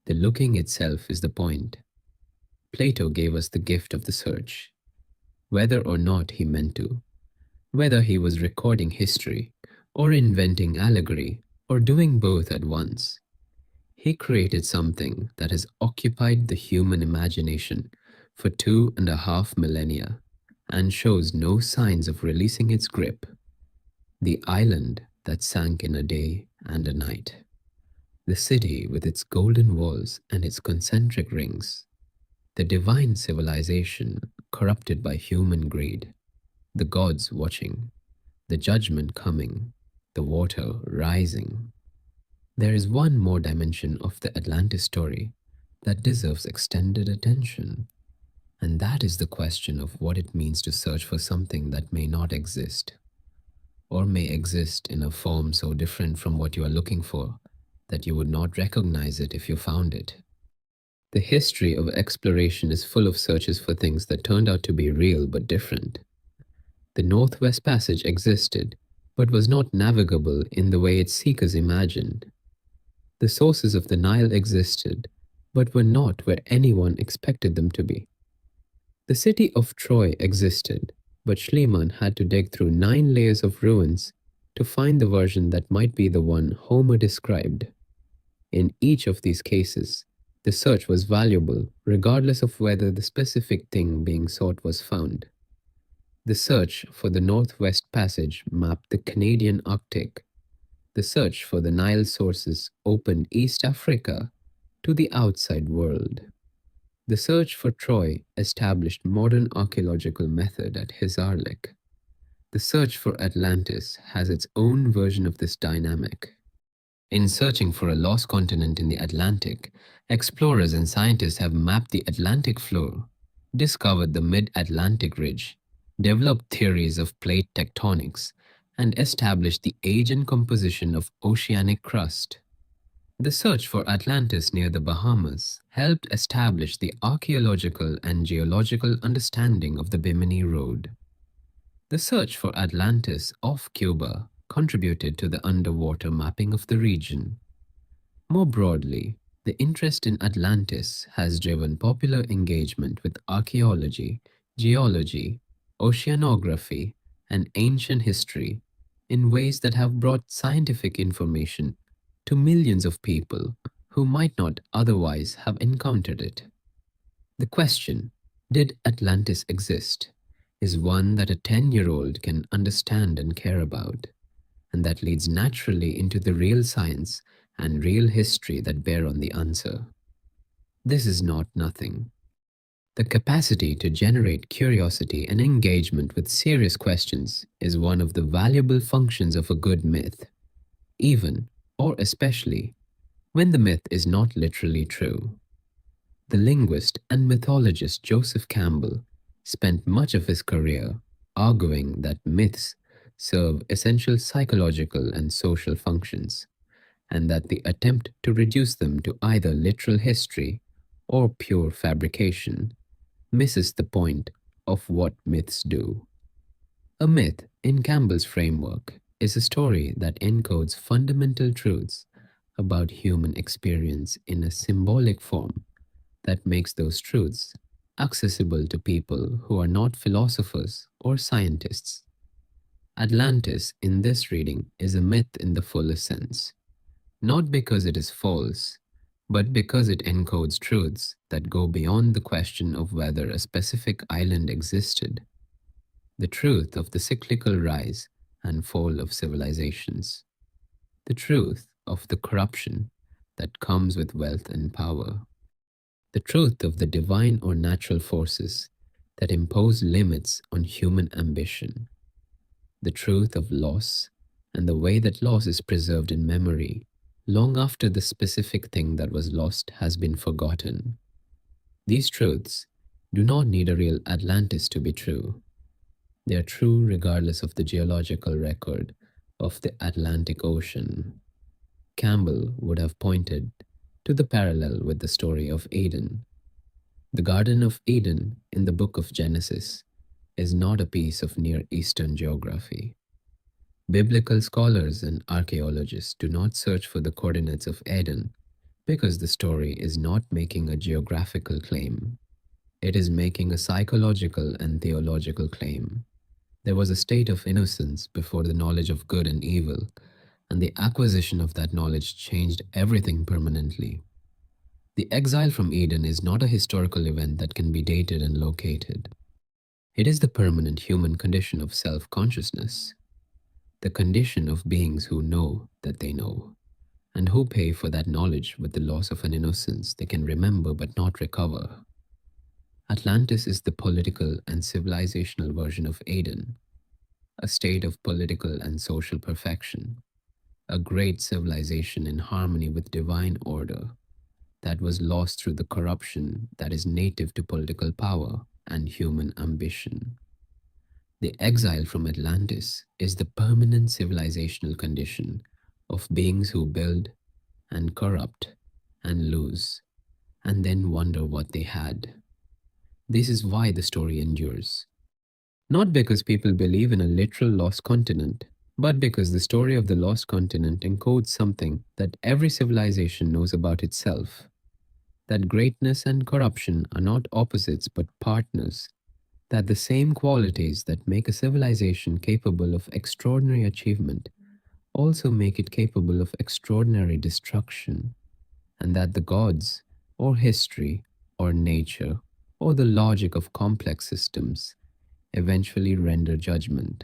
The looking itself is the point. Plato gave us the gift of the search, whether or not he meant to, whether he was recording history, or inventing allegory, or doing both at once. He created something that has occupied the human imagination for 2.5 millennia and shows no signs of releasing its grip. The island that sank in a day and a night. The city with its golden walls and its concentric rings. The divine civilization corrupted by human greed. The gods watching. The judgment coming. The water rising. There is one more dimension of the Atlantis story that deserves extended attention, and that is the question of what it means to search for something that may not exist, or may exist in a form so different from what you are looking for that you would not recognize it if you found it. The history of exploration is full of searches for things that turned out to be real but different. The Northwest Passage existed, but was not navigable in the way its seekers imagined. The sources of the Nile existed, but were not where anyone expected them to be. The city of Troy existed, but Schliemann had to dig through 9 layers of ruins to find the version that might be the one Homer described. In each of these cases, the search was valuable regardless of whether the specific thing being sought was found. The search for the Northwest Passage mapped the Canadian Arctic. The search for the Nile sources opened East Africa to the outside world. The search for Troy established modern archaeological method at Hisarlik. The search for Atlantis has its own version of this dynamic. In searching for a lost continent in the Atlantic, explorers and scientists have mapped the Atlantic floor, discovered the mid-Atlantic ridge, developed theories of plate tectonics, and established the age and composition of oceanic crust. The search for Atlantis near the Bahamas helped establish the archaeological and geological understanding of the Bimini Road. The search for Atlantis off Cuba contributed to the underwater mapping of the region. More broadly, the interest in Atlantis has driven popular engagement with archaeology, geology, oceanography, and ancient history in ways that have brought scientific information to millions of people who might not otherwise have encountered it. The question, did Atlantis exist, is one that a 10-year-old can understand and care about, and that leads naturally into the real science and real history that bear on the answer. This is not nothing. The capacity to generate curiosity and engagement with serious questions is one of the valuable functions of a good myth, even, or especially, when the myth is not literally true. The linguist and mythologist Joseph Campbell spent much of his career arguing that myths serve essential psychological and social functions, and that the attempt to reduce them to either literal history or pure fabrication misses the point of what myths do. A myth, in Campbell's framework, is a story that encodes fundamental truths about human experience in a symbolic form that makes those truths accessible to people who are not philosophers or scientists. Atlantis in this reading is a myth in the fullest sense, not because it is false, but because it encodes truths that go beyond the question of whether a specific island existed, the truth of the cyclical rise and fall of civilizations, the truth of the corruption that comes with wealth and power, the truth of the divine or natural forces that impose limits on human ambition, the truth of loss and the way that loss is preserved in memory long after the specific thing that was lost has been forgotten. These truths do not need a real Atlantis to be true. They are true regardless of the geological record of the Atlantic Ocean. Campbell would have pointed to the parallel with the story of Eden. The Garden of Eden in the book of Genesis is not a piece of Near Eastern geography. Biblical scholars and archaeologists do not search for the coordinates of Eden because the story is not making a geographical claim. It is making a psychological and theological claim. There was a state of innocence before the knowledge of good and evil, and the acquisition of that knowledge changed everything permanently. The exile from Eden is not a historical event that can be dated and located. It is the permanent human condition of self-consciousness, the condition of beings who know that they know, and who pay for that knowledge with the loss of an innocence they can remember but not recover. Atlantis is the political and civilizational version of Eden, a state of political and social perfection, a great civilization in harmony with divine order that was lost through the corruption that is native to political power and human ambition. The exile from Atlantis is the permanent civilizational condition of beings who build and corrupt and lose and then wonder what they had. This is why the story endures. Not because people believe in a literal lost continent, but because the story of the lost continent encodes something that every civilization knows about itself, that greatness and corruption are not opposites but partners, that the same qualities that make a civilization capable of extraordinary achievement also make it capable of extraordinary destruction, and that the gods, or history, or nature, or the logic of complex systems eventually render judgment.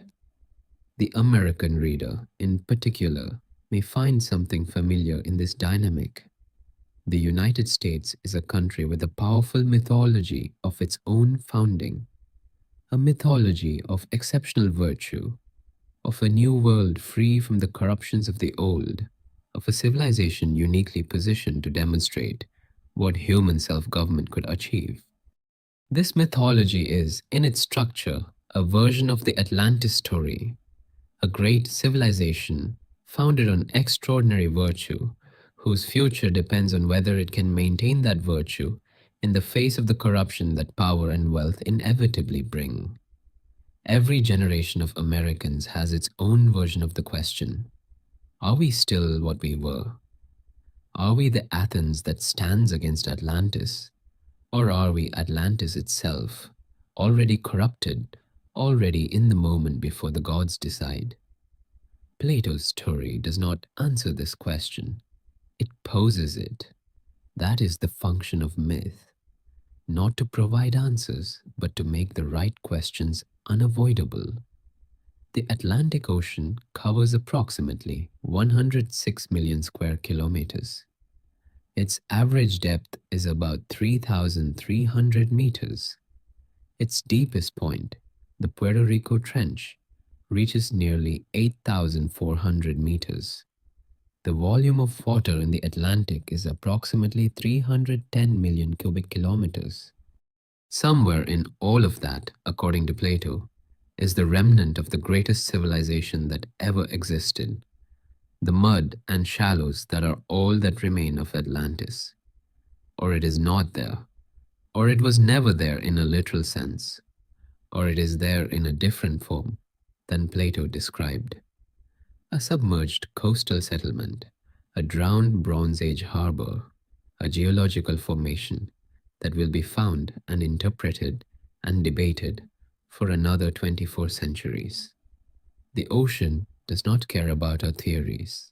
The American reader, in particular, may find something familiar in this dynamic. The United States is a country with a powerful mythology of its own founding, a mythology of exceptional virtue, of a new world free from the corruptions of the old, of a civilization uniquely positioned to demonstrate what human self-government could achieve. This mythology is, in its structure, a version of the Atlantis story, a great civilization founded on extraordinary virtue, whose future depends on whether it can maintain that virtue in the face of the corruption that power and wealth inevitably bring. Every generation of Americans has its own version of the question: are we still what we were? Are we the Athens that stands against Atlantis? Or are we Atlantis itself, already corrupted, already in the moment before the gods decide? Plato's story does not answer this question. It poses it. That is the function of myth, not to provide answers, but to make the right questions unavoidable. The Atlantic Ocean covers approximately 106 million square kilometers. Its average depth is about 3,300 meters. Its deepest point, the Puerto Rico Trench, reaches nearly 8,400 meters. The volume of water in the Atlantic is approximately 310 million cubic kilometers. Somewhere in all of that, according to Plato, is the remnant of the greatest civilization that ever existed, the mud and shallows that are all that remain of Atlantis. Or it is not there, or it was never there in a literal sense, or it is there in a different form than Plato described. A submerged coastal settlement, a drowned Bronze Age harbor, a geological formation that will be found and interpreted and debated for another 24 centuries. The ocean does not care about our theories.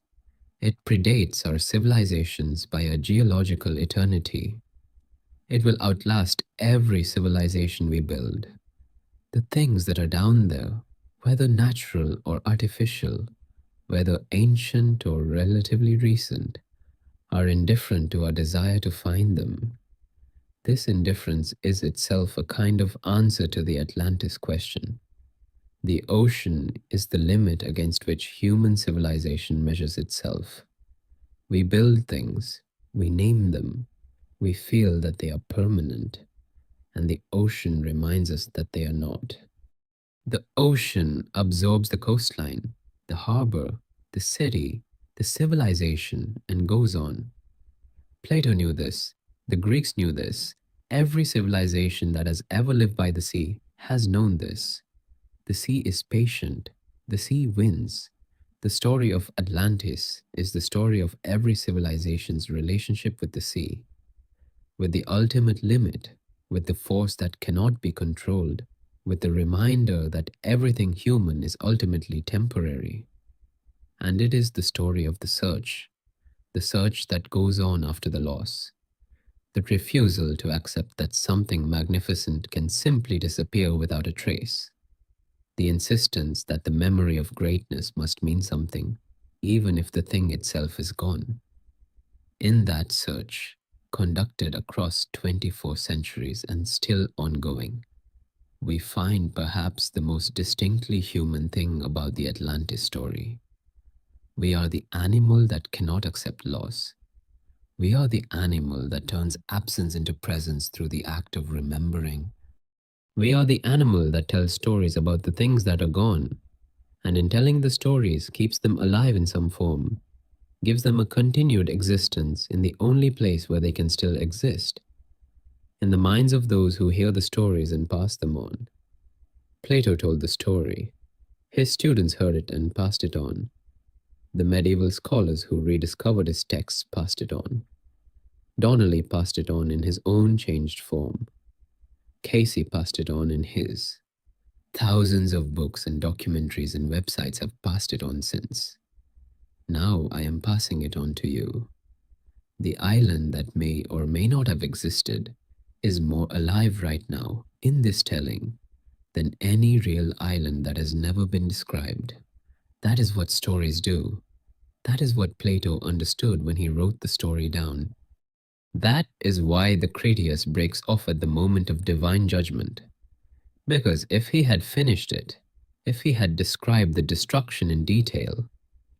It predates our civilizations by a geological eternity. It will outlast every civilization we build. The things that are down there, whether natural or artificial, whether ancient or relatively recent, are indifferent to our desire to find them. This indifference is itself a kind of answer to the Atlantis question. The ocean is the limit against which human civilization measures itself. We build things, we name them, we feel that they are permanent, and the ocean reminds us that they are not. The ocean absorbs the coastline, the harbor, the city, the civilization, and goes on. Plato knew this, the Greeks knew this, every civilization that has ever lived by the sea has known this. The sea is patient, the sea wins. The story of Atlantis is the story of every civilization's relationship with the sea, with the ultimate limit, with the force that cannot be controlled, with the reminder that everything human is ultimately temporary. And it is the story of the search that goes on after the loss, the refusal to accept that something magnificent can simply disappear without a trace, the insistence that the memory of greatness must mean something, even if the thing itself is gone. In that search, conducted across 24 centuries and still ongoing, we find perhaps the most distinctly human thing about the Atlantis story. We are the animal that cannot accept loss. We are the animal that turns absence into presence through the act of remembering. We are the animal that tells stories about the things that are gone, and in telling the stories keeps them alive in some form, gives them a continued existence in the only place where they can still exist, in the minds of those who hear the stories and pass them on. Plato told the story. His students heard it and passed it on. The medieval scholars who rediscovered his texts passed it on. Donnelly passed it on in his own changed form. Casey passed it on in his. Thousands of books and documentaries and websites have passed it on since. Now I am passing it on to you. The island that may or may not have existed is more alive right now in this telling than any real island that has never been described. That is what stories do. That is what Plato understood when he wrote the story down. That is why the Critias breaks off at the moment of divine judgment. Because if he had finished it, if he had described the destruction in detail,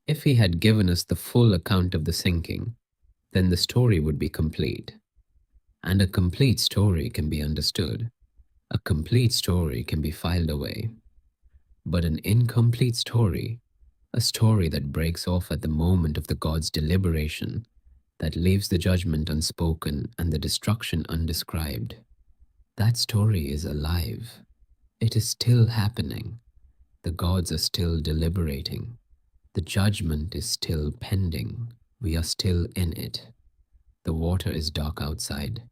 if he had given us the full account of the sinking, then the story would be complete. And a complete story can be understood. A complete story can be filed away. But an incomplete story, a story that breaks off at the moment of the gods' deliberation, that leaves the judgment unspoken and the destruction undescribed, that story is alive. It is still happening. The gods are still deliberating. The judgment is still pending. We are still in it. The water is dark outside.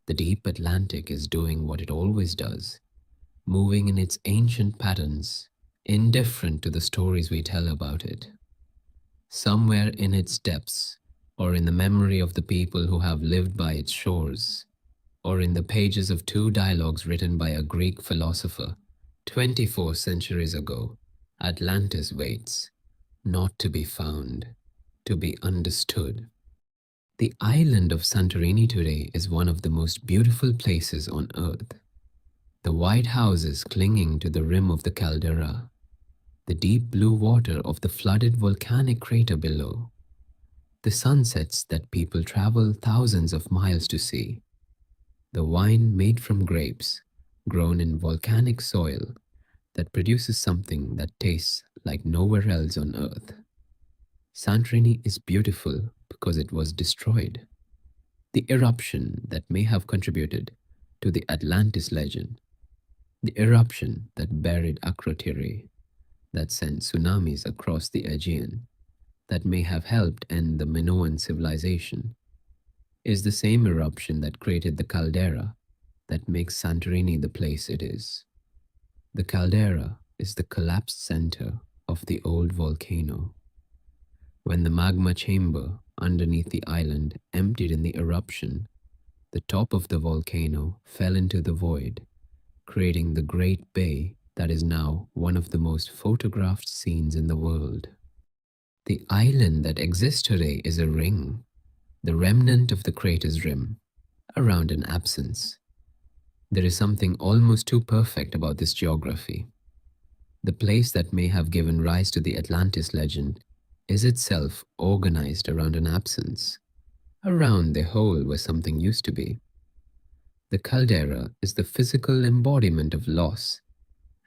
The deep Atlantic is doing what it always does, moving in its ancient patterns, indifferent to the stories we tell about it. Somewhere in its depths, or in the memory of the people who have lived by its shores, or in the pages of two dialogues written by a Greek philosopher 24 centuries ago, Atlantis waits, not to be found, to be understood. The island of Santorini today is one of the most beautiful places on earth. The white houses clinging to the rim of the caldera, the deep blue water of the flooded volcanic crater below, the sunsets that people travel thousands of miles to see, the wine made from grapes, grown in volcanic soil, that produces something that tastes like nowhere else on earth. Santorini is beautiful because it was destroyed. The eruption that may have contributed to the Atlantis legend, the eruption that buried Akrotiri, that sent tsunamis across the Aegean, that may have helped end the Minoan civilization. is the same eruption that created the caldera that makes Santorini the place it is. The caldera is the collapsed center of the old volcano. When the magma chamber underneath the island emptied in the eruption, the top of the volcano fell into the void, creating the Great Bay that is now one of the most photographed scenes in the world. The island that exists today is a ring, the remnant of the crater's rim, around an absence. There is something almost too perfect about this geography. The place that may have given rise to the Atlantis legend is itself organized around an absence, around the hole where something used to be. The caldera is the physical embodiment of loss,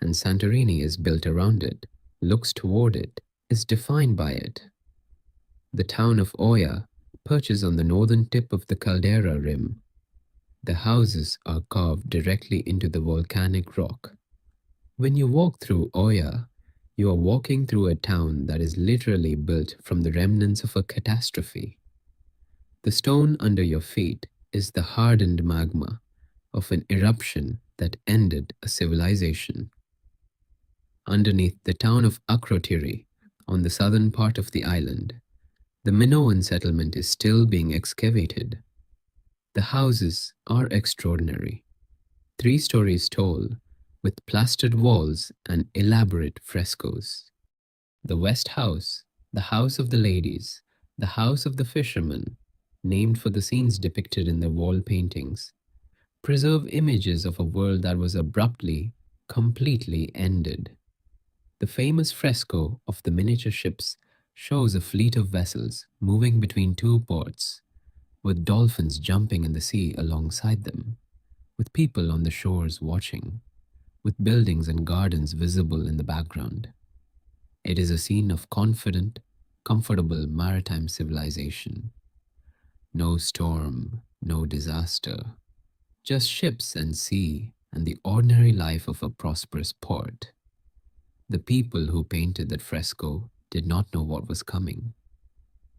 and Santorini is built around it, looks toward it, is defined by it. The town of Oya perches on the northern tip of the caldera rim. The houses are carved directly into the volcanic rock. When you walk through Oya, you are walking through a town that is literally built from the remnants of a catastrophe. The stone under your feet is the hardened magma of an eruption that ended a civilization. Underneath the town of Akrotiri, on the southern part of the island, the Minoan settlement is still being excavated. The houses are extraordinary, 3 stories tall, with plastered walls and elaborate frescoes. The West House, the House of the Ladies, the House of the Fishermen, named for the scenes depicted in the wall paintings, preserve images of a world that was abruptly, completely ended. The famous fresco of the miniature ships shows a fleet of vessels moving between 2 ports, with dolphins jumping in the sea alongside them, with people on the shores watching, with buildings and gardens visible in the background. It is a scene of confident, comfortable maritime civilization. No storm, no disaster, just ships and sea and the ordinary life of a prosperous port. The people who painted that fresco did not know what was coming.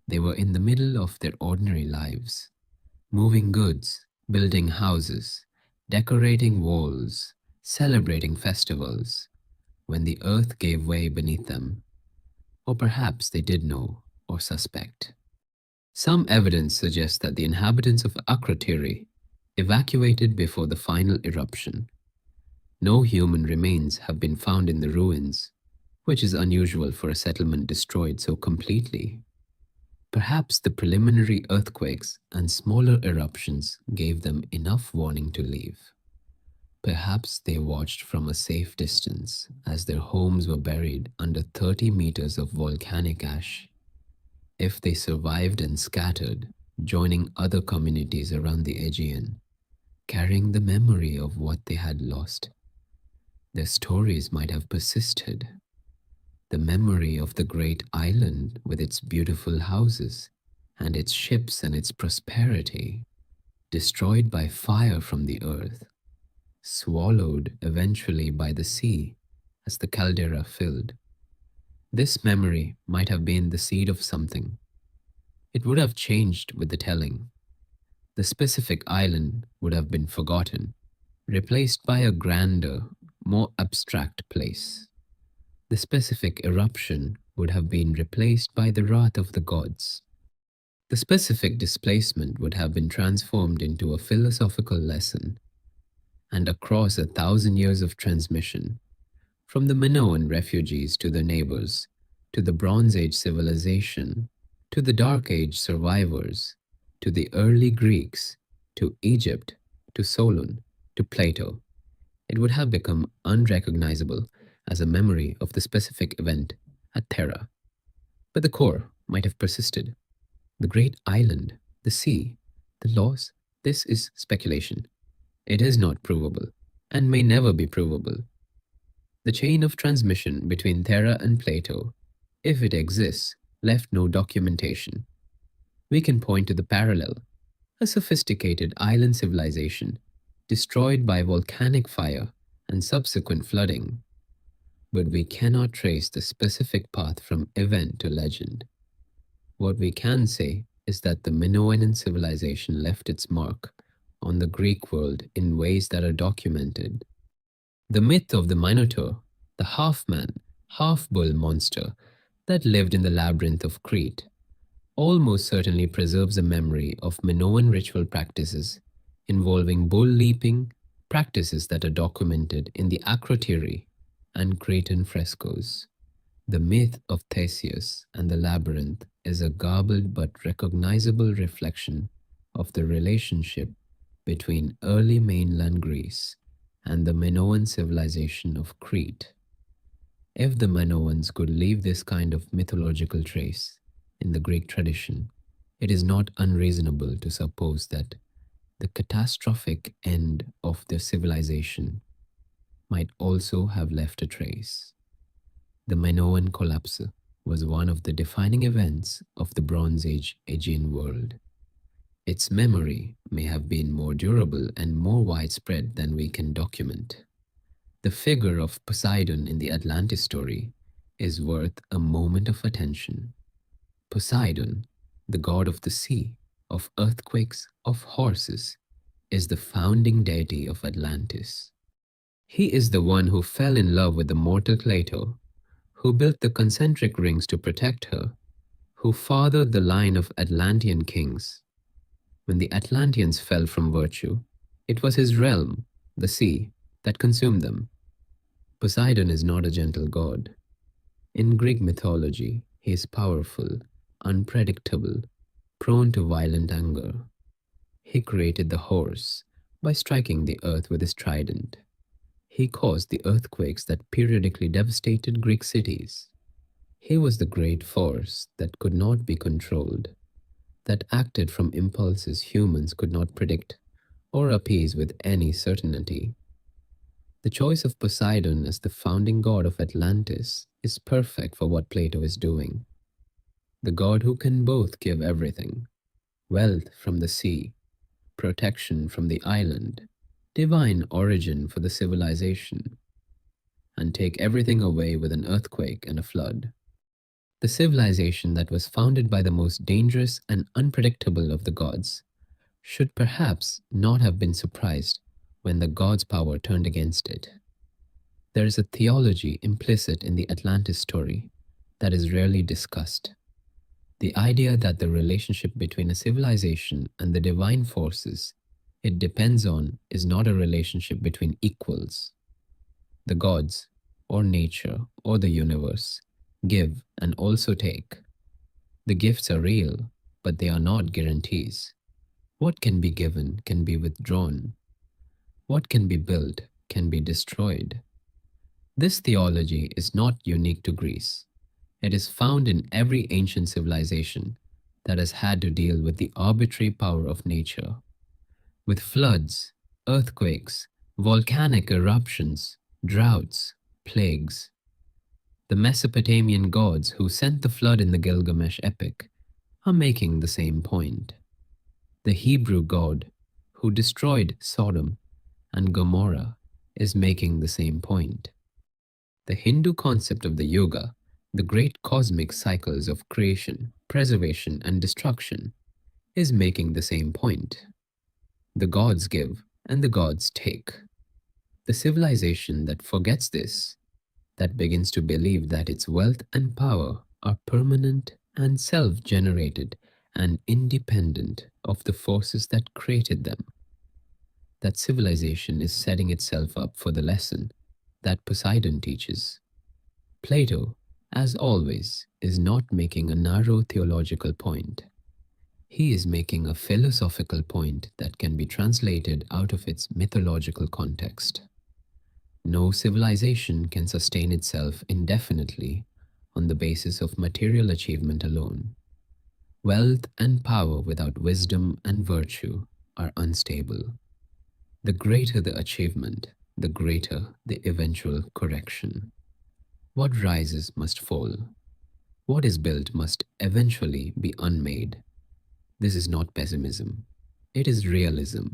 They were in the middle of their ordinary lives, moving goods, building houses, decorating walls, celebrating festivals, when the earth gave way beneath them. Or perhaps they did know or suspect. Some evidence suggests that the inhabitants of Akrotiri evacuated before the final eruption. No human remains have been found in the ruins, which is unusual for a settlement destroyed so completely. Perhaps the preliminary earthquakes and smaller eruptions gave them enough warning to leave. Perhaps they watched from a safe distance as their homes were buried under 30 meters of volcanic ash. If they survived and scattered, joining other communities around the Aegean, carrying the memory of what they had lost, their stories might have persisted. The memory of the great island with its beautiful houses and its ships and its prosperity, destroyed by fire from the earth, swallowed eventually by the sea as the caldera filled. This memory might have been the seed of something. It would have changed with the telling. The specific island would have been forgotten, replaced by a grander, more abstract place. The specific eruption would have been replaced by the wrath of the gods. The specific displacement would have been transformed into a philosophical lesson, and across 1,000 years of transmission, from the Minoan refugees to their neighbors, to the Bronze Age civilization, to the Dark Age survivors, to the early Greeks, to Egypt, to Solon, to Plato, it would have become unrecognizable as a memory of the specific event at Thera. But the core might have persisted. The great island, the sea, the loss, this is speculation. It is not provable, and may never be provable. The chain of transmission between Thera and Plato, if it exists, left no documentation. We can point to the parallel, a sophisticated island civilization destroyed by volcanic fire and subsequent flooding. But we cannot trace the specific path from event to legend. What we can say is that the Minoan civilization left its mark on the Greek world in ways that are documented. The myth of the Minotaur, the half man, half bull monster that lived in the labyrinth of Crete, almost certainly preserves a memory of Minoan ritual practices involving bull leaping, practices that are documented in the acrotiri and Cretan frescoes. The myth of Theseus and the labyrinth is a garbled but recognizable reflection of the relationship between early mainland Greece and the Minoan civilization of Crete. If the Minoans could leave this kind of mythological trace in the Greek tradition, it is not unreasonable to suppose that the catastrophic end of their civilization might also have left a trace. The Minoan collapse was one of the defining events of the Bronze Age Aegean world. Its memory may have been more durable and more widespread than we can document. The figure of Poseidon in the Atlantis story is worth a moment of attention. Poseidon, the god of the sea, of earthquakes, of horses, is the founding deity of Atlantis. He is the one who fell in love with the mortal Plato, who built the concentric rings to protect her, who fathered the line of Atlantean kings. When the Atlanteans fell from virtue, it was his realm, the sea, that consumed them. Poseidon is not a gentle god. In Greek mythology, he is powerful, unpredictable, prone to violent anger. He created the horse by striking the earth with his trident. He caused the earthquakes that periodically devastated Greek cities. He was the great force that could not be controlled, that acted from impulses humans could not predict or appease with any certainty. The choice of Poseidon as the founding god of Atlantis is perfect for what Plato is doing. The god who can both give everything, wealth from the sea, protection from the island, divine origin for the civilization, and take everything away with an earthquake and a flood. The civilization that was founded by the most dangerous and unpredictable of the gods should perhaps not have been surprised when the god's power turned against it. There is a theology implicit in the Atlantis story that is rarely discussed. The idea that the relationship between a civilization and the divine forces it depends on is not a relationship between equals. The gods, or nature, or the universe, give and also take. The gifts are real, but they are not guarantees. What can be given can be withdrawn. What can be built can be destroyed. This theology is not unique to Greece. It is found in every ancient civilization that has had to deal with the arbitrary power of nature. With floods, earthquakes, volcanic eruptions, droughts, plagues. The Mesopotamian gods who sent the flood in the Gilgamesh epic are making the same point. The Hebrew god who destroyed Sodom and Gomorrah is making the same point. The Hindu concept of the Yuga, the great cosmic cycles of creation, preservation, and destruction, is making the same point. The gods give and the gods take. The civilization that forgets this, that begins to believe that its wealth and power are permanent and self-generated and independent of the forces that created them, that civilization is setting itself up for the lesson that Poseidon teaches. Plato, as always, is not making a narrow theological point. He is making a philosophical point that can be translated out of its mythological context. No civilization can sustain itself indefinitely on the basis of material achievement alone. Wealth and power without wisdom and virtue are unstable. The greater the achievement, the greater the eventual correction. What rises must fall. What is built must eventually be unmade. This is not pessimism. It is realism,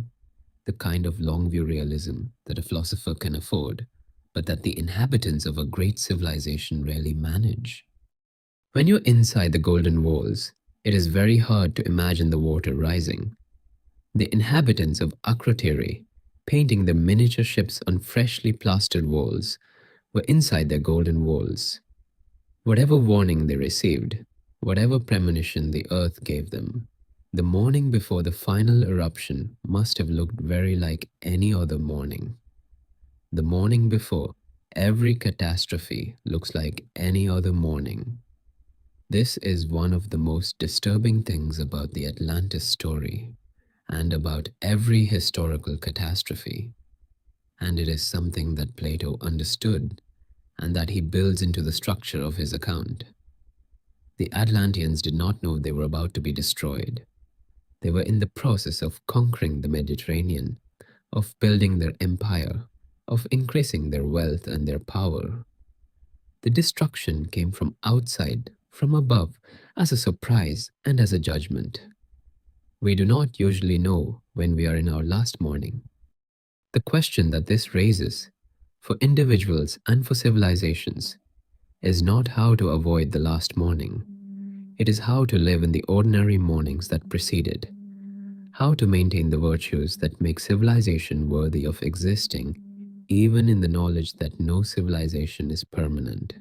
the kind of long-view realism that a philosopher can afford, but that the inhabitants of a great civilization rarely manage. When you're inside the golden walls, It is very hard to imagine the water rising. The inhabitants of Akrotiri, painting their miniature ships on freshly plastered walls, were inside their golden walls. Whatever warning they received, whatever premonition the earth gave them, the morning before the final eruption must have looked very like any other morning. The morning before every catastrophe looks like any other morning. This is one of the most disturbing things about the Atlantis story and about every historical catastrophe. And it is something that Plato understood and that he builds into the structure of his account. The Atlanteans did not know they were about to be destroyed. They were in the process of conquering the Mediterranean, of building their empire, of increasing their wealth and their power. The destruction came from outside, from above, as a surprise and as a judgment. We do not usually know when we are in our last morning. The question that this raises, for individuals and for civilizations, is not how to avoid the last morning. It is how to live in the ordinary mornings that preceded, how to maintain the virtues that make civilization worthy of existing, even in the knowledge that no civilization is permanent.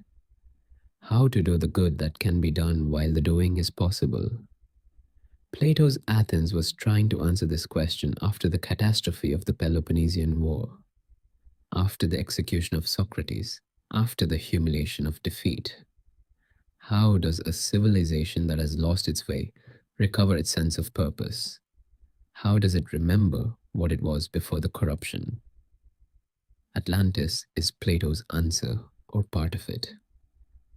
How to do the good that can be done while the doing is possible. Plato's Athens was trying to answer this question after the catastrophe of the Peloponnesian War, after the execution of Socrates, after the humiliation of defeat. How does a civilization that has lost its way recover its sense of purpose? How does it remember what it was before the corruption? Atlantis is Plato's answer, or part of it.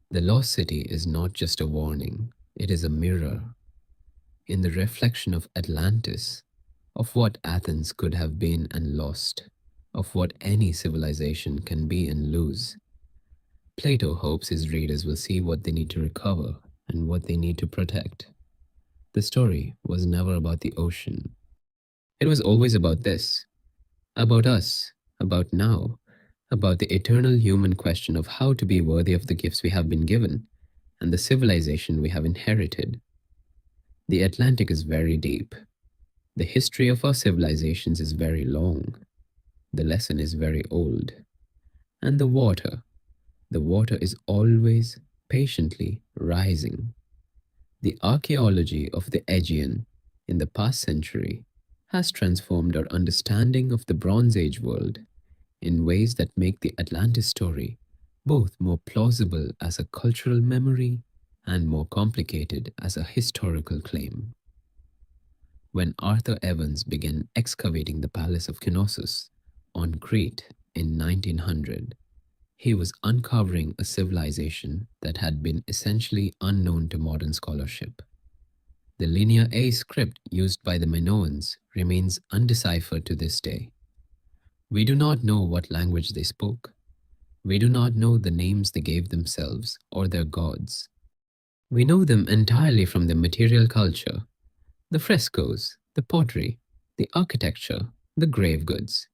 The lost city is not just a warning, it is a mirror. In the reflection of Atlantis, of what Athens could have been and lost, of what any civilization can be and lose, Plato hopes his readers will see what they need to recover and what they need to protect. The story was never about the ocean. It was always about this, about us, about now, about the eternal human question of how to be worthy of the gifts we have been given and the civilization we have inherited. The Atlantic is very deep. The history of our civilizations is very long. The lesson is very old. And the water is always patiently rising. The archaeology of the Aegean in the past century has transformed our understanding of the Bronze Age world in ways that make the Atlantis story both more plausible as a cultural memory and more complicated as a historical claim. When Arthur Evans began excavating the palace of Knossos on Crete in 1900, he was uncovering a civilization that had been essentially unknown to modern scholarship. The Linear A script used by the Minoans remains undeciphered to this day. We do not know what language they spoke. We do not know the names they gave themselves or their gods. We know them entirely from their material culture, the frescoes, the pottery, the architecture, the grave goods,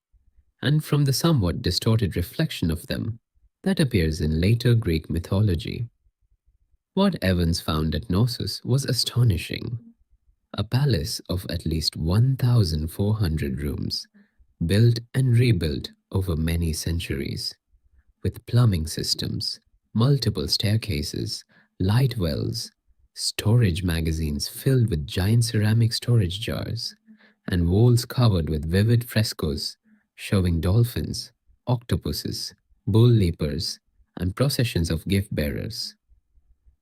and from the somewhat distorted reflection of them that appears in later Greek mythology. What Evans found at Knossos was astonishing. A palace of at least 1,400 rooms, built and rebuilt over many centuries, with plumbing systems, multiple staircases, light wells, storage magazines filled with giant ceramic storage jars, and walls covered with vivid frescoes showing dolphins, octopuses, bull leapers, and processions of gift bearers.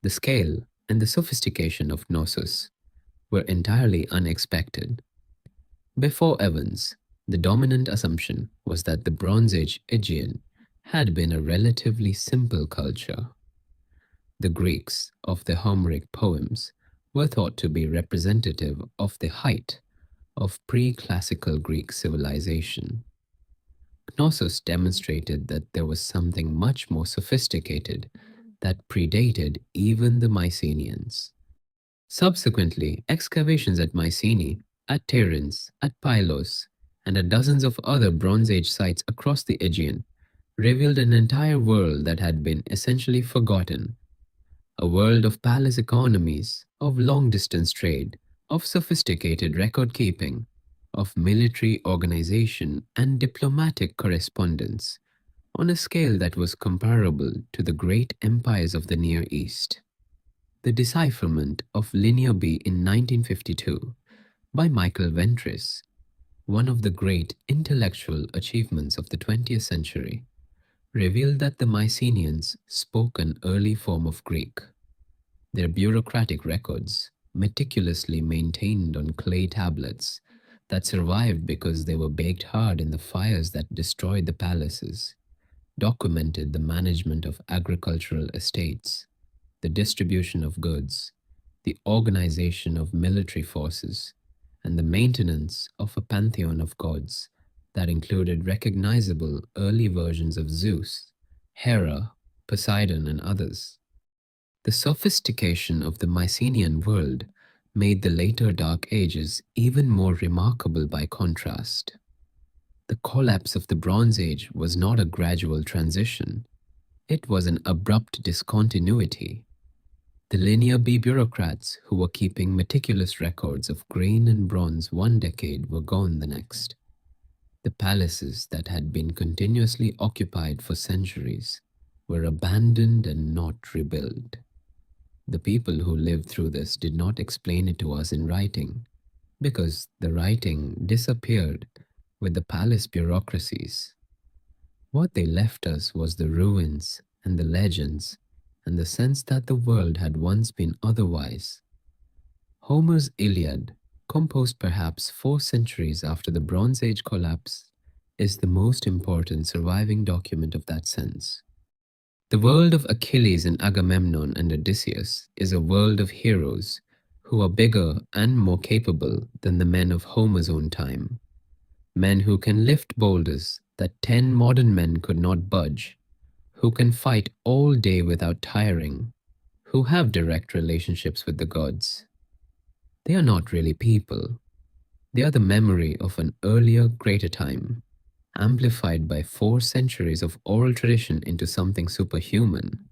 The scale and the sophistication of Knossos were entirely unexpected. Before Evans, the dominant assumption was that the Bronze Age Aegean had been a relatively simple culture. The Greeks of the Homeric poems were thought to be representative of the height of pre-classical Greek civilization. Knossos demonstrated that there was something much more sophisticated that predated even the Mycenaeans. Subsequently, excavations at Mycenae, at Tiryns, at Pylos, and at dozens of other Bronze Age sites across the Aegean revealed an entire world that had been essentially forgotten. A world of palace economies, of long distance trade, of sophisticated record keeping, of military organization and diplomatic correspondence on a scale that was comparable to the great empires of the Near East. The Decipherment of Linear B in 1952 by Michael Ventris, one of the great intellectual achievements of the 20th century, revealed that the Mycenaeans spoke an early form of Greek. Their bureaucratic records, meticulously maintained on clay tablets that survived because they were baked hard in the fires that destroyed the palaces, documented the management of agricultural estates, the distribution of goods, the organization of military forces, and the maintenance of a pantheon of gods that included recognizable early versions of Zeus, Hera, Poseidon, and others. The sophistication of the Mycenaean world made the later Dark Ages even more remarkable by contrast. The collapse of the Bronze Age was not a gradual transition, it was an abrupt discontinuity. The Linear B bureaucrats who were keeping meticulous records of grain and bronze one decade were gone the next. The palaces that had been continuously occupied for centuries were abandoned and not rebuilt. The people who lived through this did not explain it to us in writing, because the writing disappeared with the palace bureaucracies. What they left us was the ruins and the legends and the sense that the world had once been otherwise. Homer's Iliad, composed perhaps 4 centuries after the Bronze Age collapse, is the most important surviving document of that sense. The world of Achilles and Agamemnon and Odysseus is a world of heroes who are bigger and more capable than the men of Homer's own time. Men who can lift boulders that 10 modern men could not budge, who can fight all day without tiring, who have direct relationships with the gods. They are not really people. They are the memory of an earlier, greater time, amplified by 4 centuries of oral tradition into something superhuman.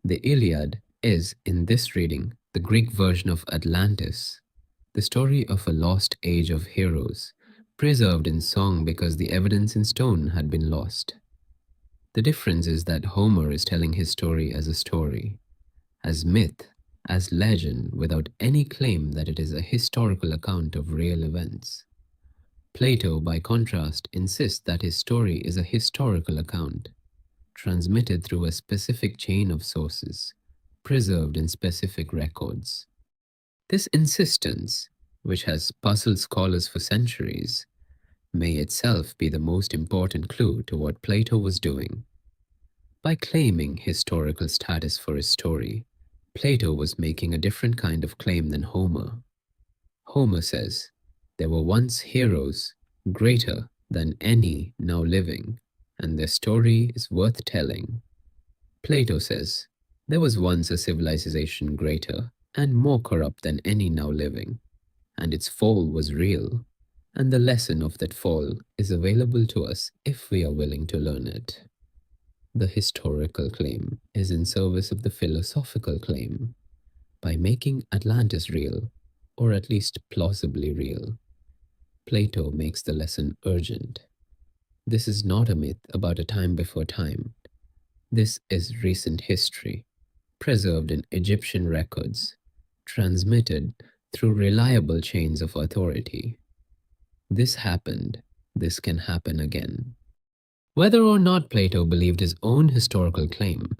The Iliad is, in this reading, the Greek version of Atlantis, the story of a lost age of heroes, preserved in song because the evidence in stone had been lost. The difference is that Homer is telling his story as a story, as myth, as legend, without any claim that it is a historical account of real events. Plato, by contrast, insists that his story is a historical account, transmitted through a specific chain of sources, preserved in specific records. This insistence, which has puzzled scholars for centuries, may itself be the most important clue to what Plato was doing. By claiming historical status for his story, Plato was making a different kind of claim than Homer. Homer says, there were once heroes greater than any now living, and their story is worth telling. Plato says, there was once a civilization greater and more corrupt than any now living, and its fall was real, and the lesson of that fall is available to us if we are willing to learn it. The historical claim is in service of the philosophical claim. By making Atlantis real, or at least plausibly real, Plato makes the lesson urgent. This is not a myth about a time before time. This is recent history, preserved in Egyptian records, transmitted through reliable chains of authority. This happened, this can happen again. Whether or not Plato believed his own historical claim,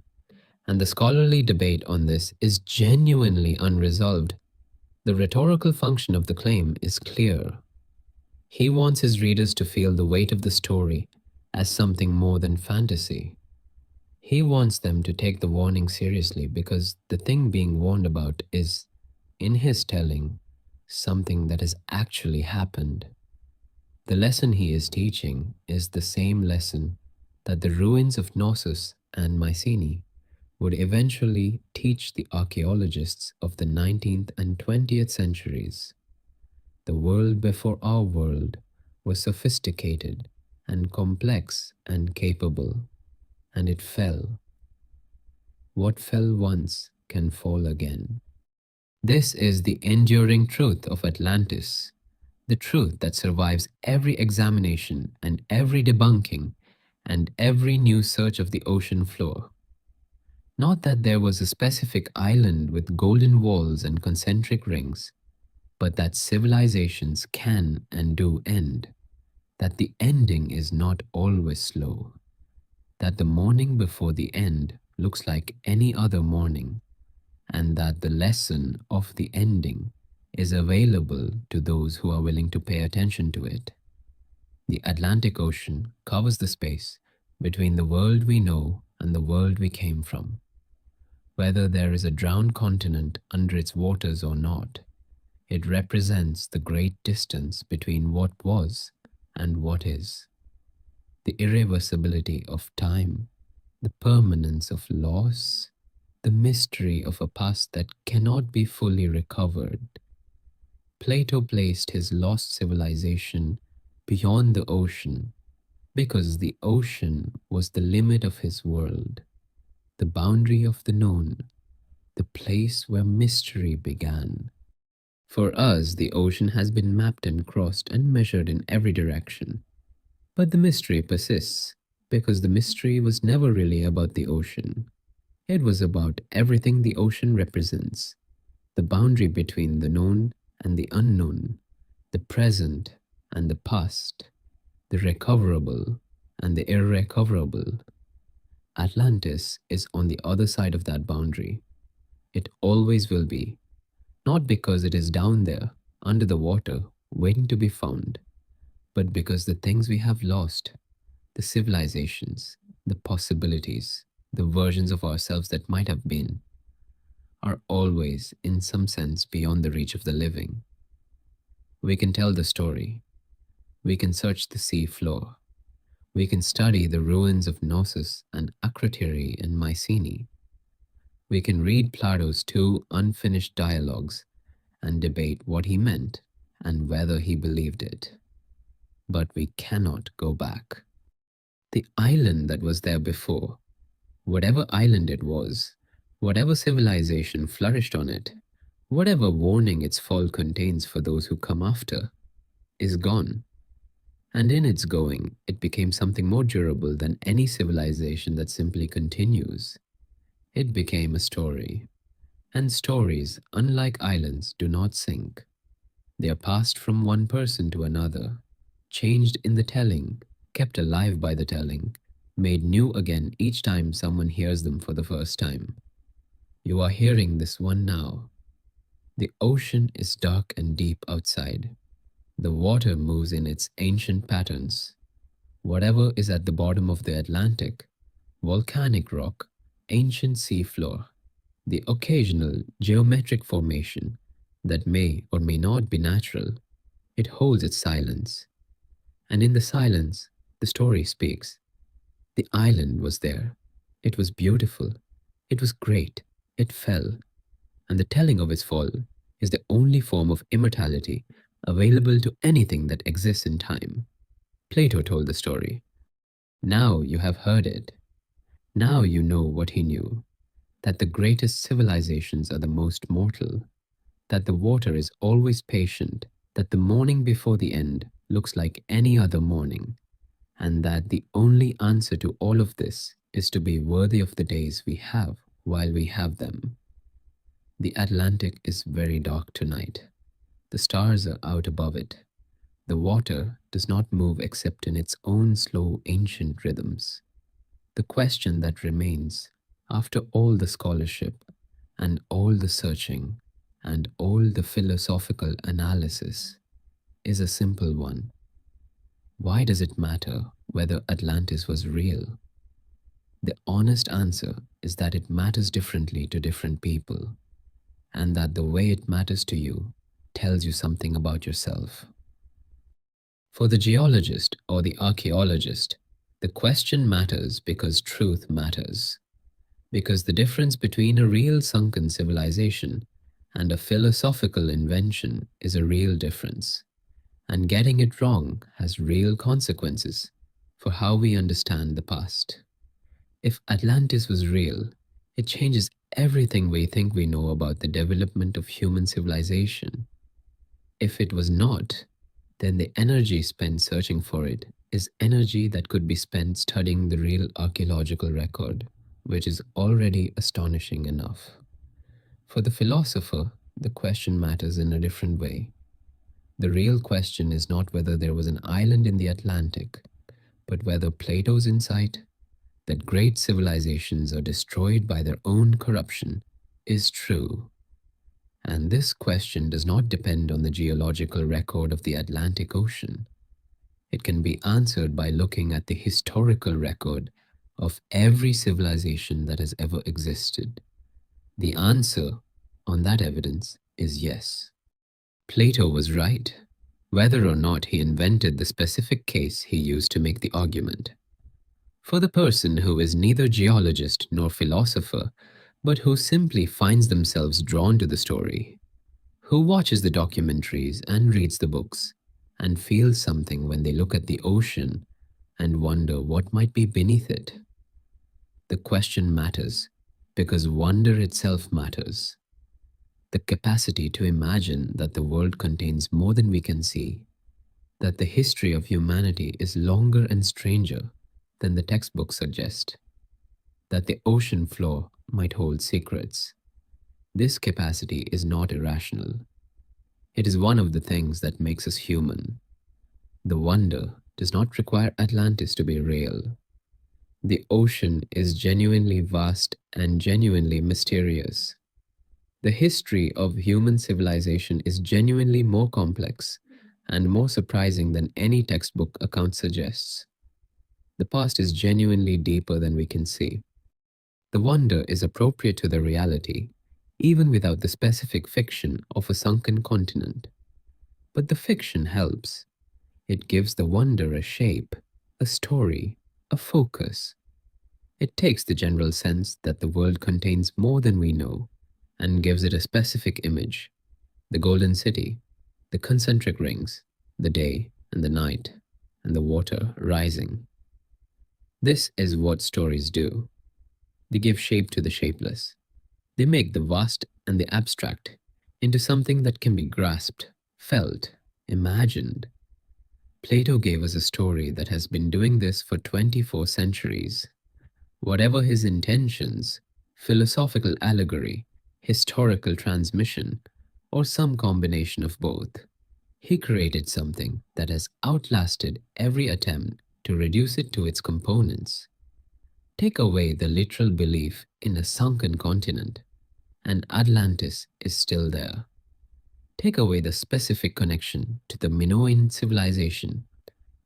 and the scholarly debate on this is genuinely unresolved, the rhetorical function of the claim is clear. He wants his readers to feel the weight of the story as something more than fantasy. He wants them to take the warning seriously because the thing being warned about is, in his telling, something that has actually happened. The lesson he is teaching is the same lesson that the ruins of Knossos and Mycenae would eventually teach the archaeologists of the 19th and 20th centuries. The world before our world was sophisticated and complex and capable, and it fell. What fell once can fall again. This is the enduring truth of Atlantis, the truth that survives every examination and every debunking and every new search of the ocean floor. Not that there was a specific island with golden walls and concentric rings, but that civilizations can and do end, that the ending is not always slow, that the morning before the end looks like any other morning, and that the lesson of the ending is available to those who are willing to pay attention to it. The Atlantic Ocean covers the space between the world we know and the world we came from. Whether there is a drowned continent under its waters or not, it represents the great distance between what was and what is, the irreversibility of time, the permanence of loss, the mystery of a past that cannot be fully recovered. Plato placed his lost civilization beyond the ocean because the ocean was the limit of his world, the boundary of the known, the place where mystery began. For us, the ocean has been mapped and crossed and measured in every direction. But the mystery persists because the mystery was never really about the ocean. It was about everything the ocean represents, the boundary between the known and the unknown, the present and the past, the recoverable and the irrecoverable. Atlantis is on the other side of that boundary. It always will be, not because it is down there, under the water, waiting to be found, but because the things we have lost, the civilizations, the possibilities, the versions of ourselves that might have been, are always, in some sense, beyond the reach of the living. We can tell the story. We can search the sea floor. We can study the ruins of Knossos and Akrotiri in Mycenae. We can read Plato's two unfinished dialogues and debate what he meant and whether he believed it. But we cannot go back. The island that was there before, whatever island it was, whatever civilization flourished on it, whatever warning its fall contains for those who come after, is gone. And in its going, it became something more durable than any civilization that simply continues. It became a story. And stories, unlike islands, do not sink. They are passed from one person to another, changed in the telling, kept alive by the telling, made new again each time someone hears them for the first time. You are hearing this one now. The ocean is dark and deep outside. The water moves in its ancient patterns. Whatever is at the bottom of the Atlantic, volcanic rock, ancient seafloor, the occasional geometric formation that may or may not be natural, it holds its silence. And in the silence, the story speaks. The island was there. It was beautiful. It was great. It fell. And the telling of its fall is the only form of immortality available to anything that exists in time. Plato told the story. Now you have heard it. Now you know what he knew, that the greatest civilizations are the most mortal, that the water is always patient, that the morning before the end looks like any other morning, and that the only answer to all of this is to be worthy of the days we have while we have them. The Atlantic is very dark tonight. The stars are out above it. The water does not move except in its own slow ancient rhythms. The question that remains, after all the scholarship and all the searching and all the philosophical analysis, is a simple one. Why does it matter whether Atlantis was real? The honest answer is that it matters differently to different people, and that the way it matters to you tells you something about yourself. For the geologist or the archaeologist, the question matters because truth matters. Because the difference between a real sunken civilization and a philosophical invention is a real difference. And getting it wrong has real consequences for how we understand the past. If Atlantis was real, it changes everything we think we know about the development of human civilization. If it was not, then the energy spent searching for it is energy that could be spent studying the real archaeological record, which is already astonishing enough. For the philosopher, the question matters in a different way. The real question is not whether there was an island in the Atlantic, but whether Plato's insight that great civilizations are destroyed by their own corruption is true. And this question does not depend on the geological record of the Atlantic Ocean. It can be answered by looking at the historical record of every civilization that has ever existed. The answer on that evidence is yes. Plato was right, whether or not he invented the specific case he used to make the argument. For the person who is neither geologist nor philosopher, but who simply finds themselves drawn to the story, who watches the documentaries and reads the books, and feels something when they look at the ocean and wonder what might be beneath it. The question matters because wonder itself matters. The capacity to imagine that the world contains more than we can see, that the history of humanity is longer and stranger than the textbooks suggest, that the ocean floor might hold secrets. This capacity is not irrational. It is one of the things that makes us human. The wonder does not require Atlantis to be real. The ocean is genuinely vast and genuinely mysterious. The history of human civilization is genuinely more complex and more surprising than any textbook account suggests. The past is genuinely deeper than we can see. The wonder is appropriate to the reality, even without the specific fiction of a sunken continent. But the fiction helps. It gives the wonder a shape, a story, a focus. It takes the general sense that the world contains more than we know and gives it a specific image: the golden city, the concentric rings, the day and the night, and the water rising. This is what stories do. They give shape to the shapeless. They make the vast and the abstract into something that can be grasped, felt, imagined. Plato gave us a story that has been doing this for 24 centuries. Whatever his intentions, philosophical allegory, historical transmission, or some combination of both, he created something that has outlasted every attempt to reduce it to its components. Take away the literal belief in a sunken continent, and Atlantis is still there. Take away the specific connection to the Minoan civilization,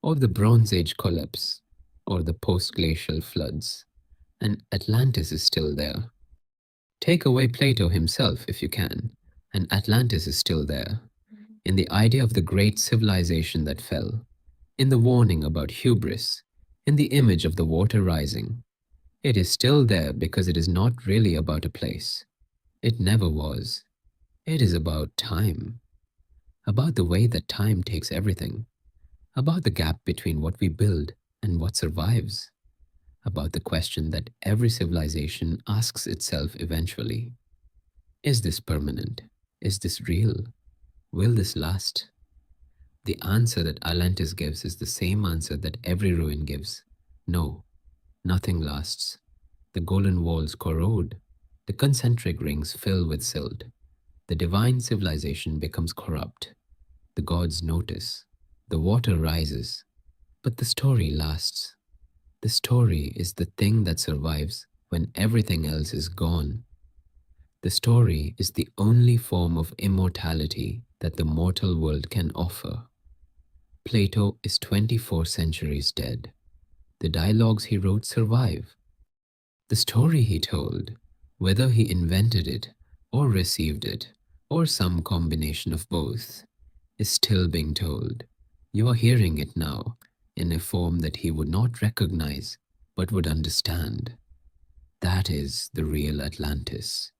or the Bronze Age collapse, or the post-glacial floods, and Atlantis is still there. Take away Plato himself if you can, and Atlantis is still there, in the idea of the great civilization that fell, in the warning about hubris, in the image of the water rising. It is still there because it is not really about a place. It never was. It is about time, about the way that time takes everything, about the gap between what we build and what survives, about the question that every civilization asks itself eventually. Is this permanent? Is this real? Will this last? The answer that Atlantis gives is the same answer that every ruin gives. No, nothing lasts. The golden walls corrode. The concentric rings fill with silt. The divine civilization becomes corrupt. The gods notice. The water rises. But the story lasts. The story is the thing that survives when everything else is gone. The story is the only form of immortality that the mortal world can offer. Plato is 24 centuries dead. The dialogues he wrote survive. The story he told, whether he invented it or received it, or some combination of both, is still being told. You are hearing it now in a form that he would not recognize but would understand. That is the real Atlantis,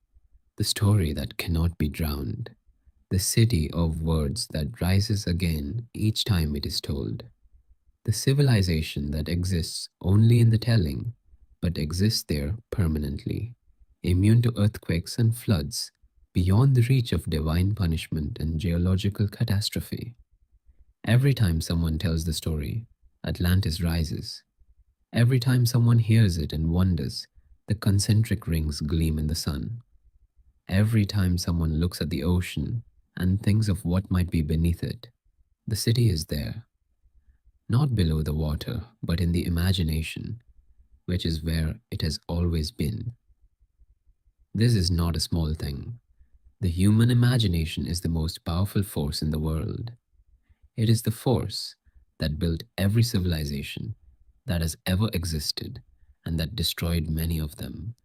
the story that cannot be drowned, the city of words that rises again each time it is told, the civilization that exists only in the telling but exists there permanently, immune to earthquakes and floods, beyond the reach of divine punishment and geological catastrophe. Every time someone tells the story, Atlantis rises. Every time someone hears it and wonders, the concentric rings gleam in the sun. Every time someone looks at the ocean and thinks of what might be beneath it, the city is there, not below the water, but in the imagination, which is where it has always been. This is not a small thing. The human imagination is the most powerful force in the world. It is the force that built every civilization that has ever existed and that destroyed many of them.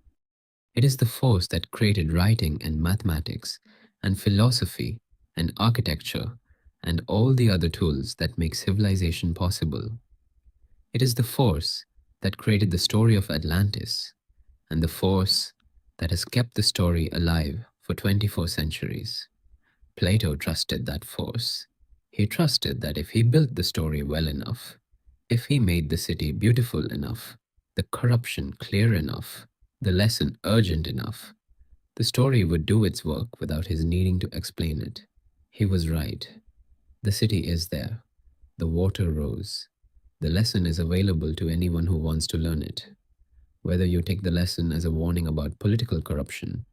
It is the force that created writing and mathematics and philosophy and architecture and all the other tools that make civilization possible. It is the force that created the story of Atlantis and the force that has kept the story alive for 24 centuries. Plato trusted that force. He trusted that if he built the story well enough, if he made the city beautiful enough, the corruption clear enough, the lesson urgent enough, the story would do its work without his needing to explain it. He was right. The city is there. The water rose. The lesson is available to anyone who wants to learn it. Whether you take the lesson as a warning about political corruption,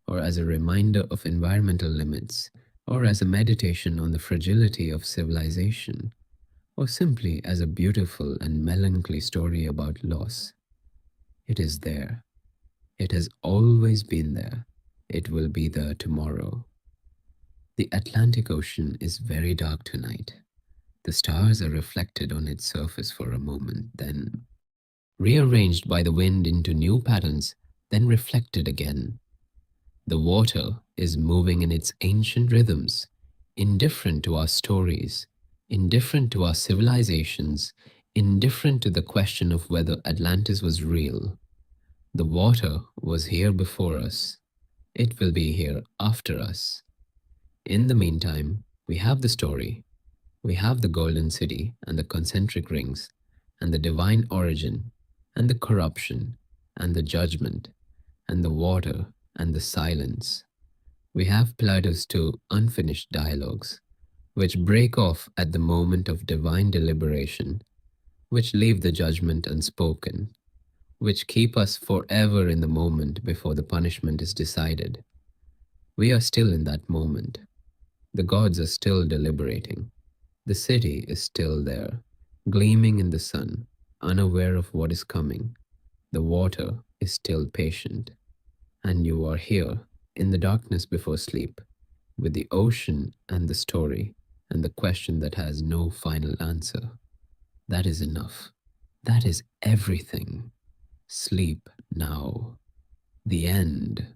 or as a reminder of environmental limits, or as a meditation on the fragility of civilization, or simply as a beautiful and melancholy story about loss, it is there. It has always been there. It will be there tomorrow. The Atlantic Ocean is very dark tonight. The stars are reflected on its surface for a moment, then rearranged by the wind into new patterns, then reflected again. The water is moving in its ancient rhythms, indifferent to our stories, indifferent to our civilizations, indifferent to the question of whether Atlantis was real. The water was here before us. It will be here after us. In the meantime, we have the story. We have the golden city and the concentric rings, and the divine origin, and the corruption, and the judgment, and the water, and the silence. We have Plato's two unfinished dialogues, which break off at the moment of divine deliberation, which leave the judgment unspoken, which keep us forever in the moment before the punishment is decided. We are still in that moment. The gods are still deliberating. The city is still there, gleaming in the sun, unaware of what is coming. The water is still patient. And you are here, in the darkness before sleep, with the ocean and the story, and the question that has no final answer. That is enough. That is everything. Sleep now. The end.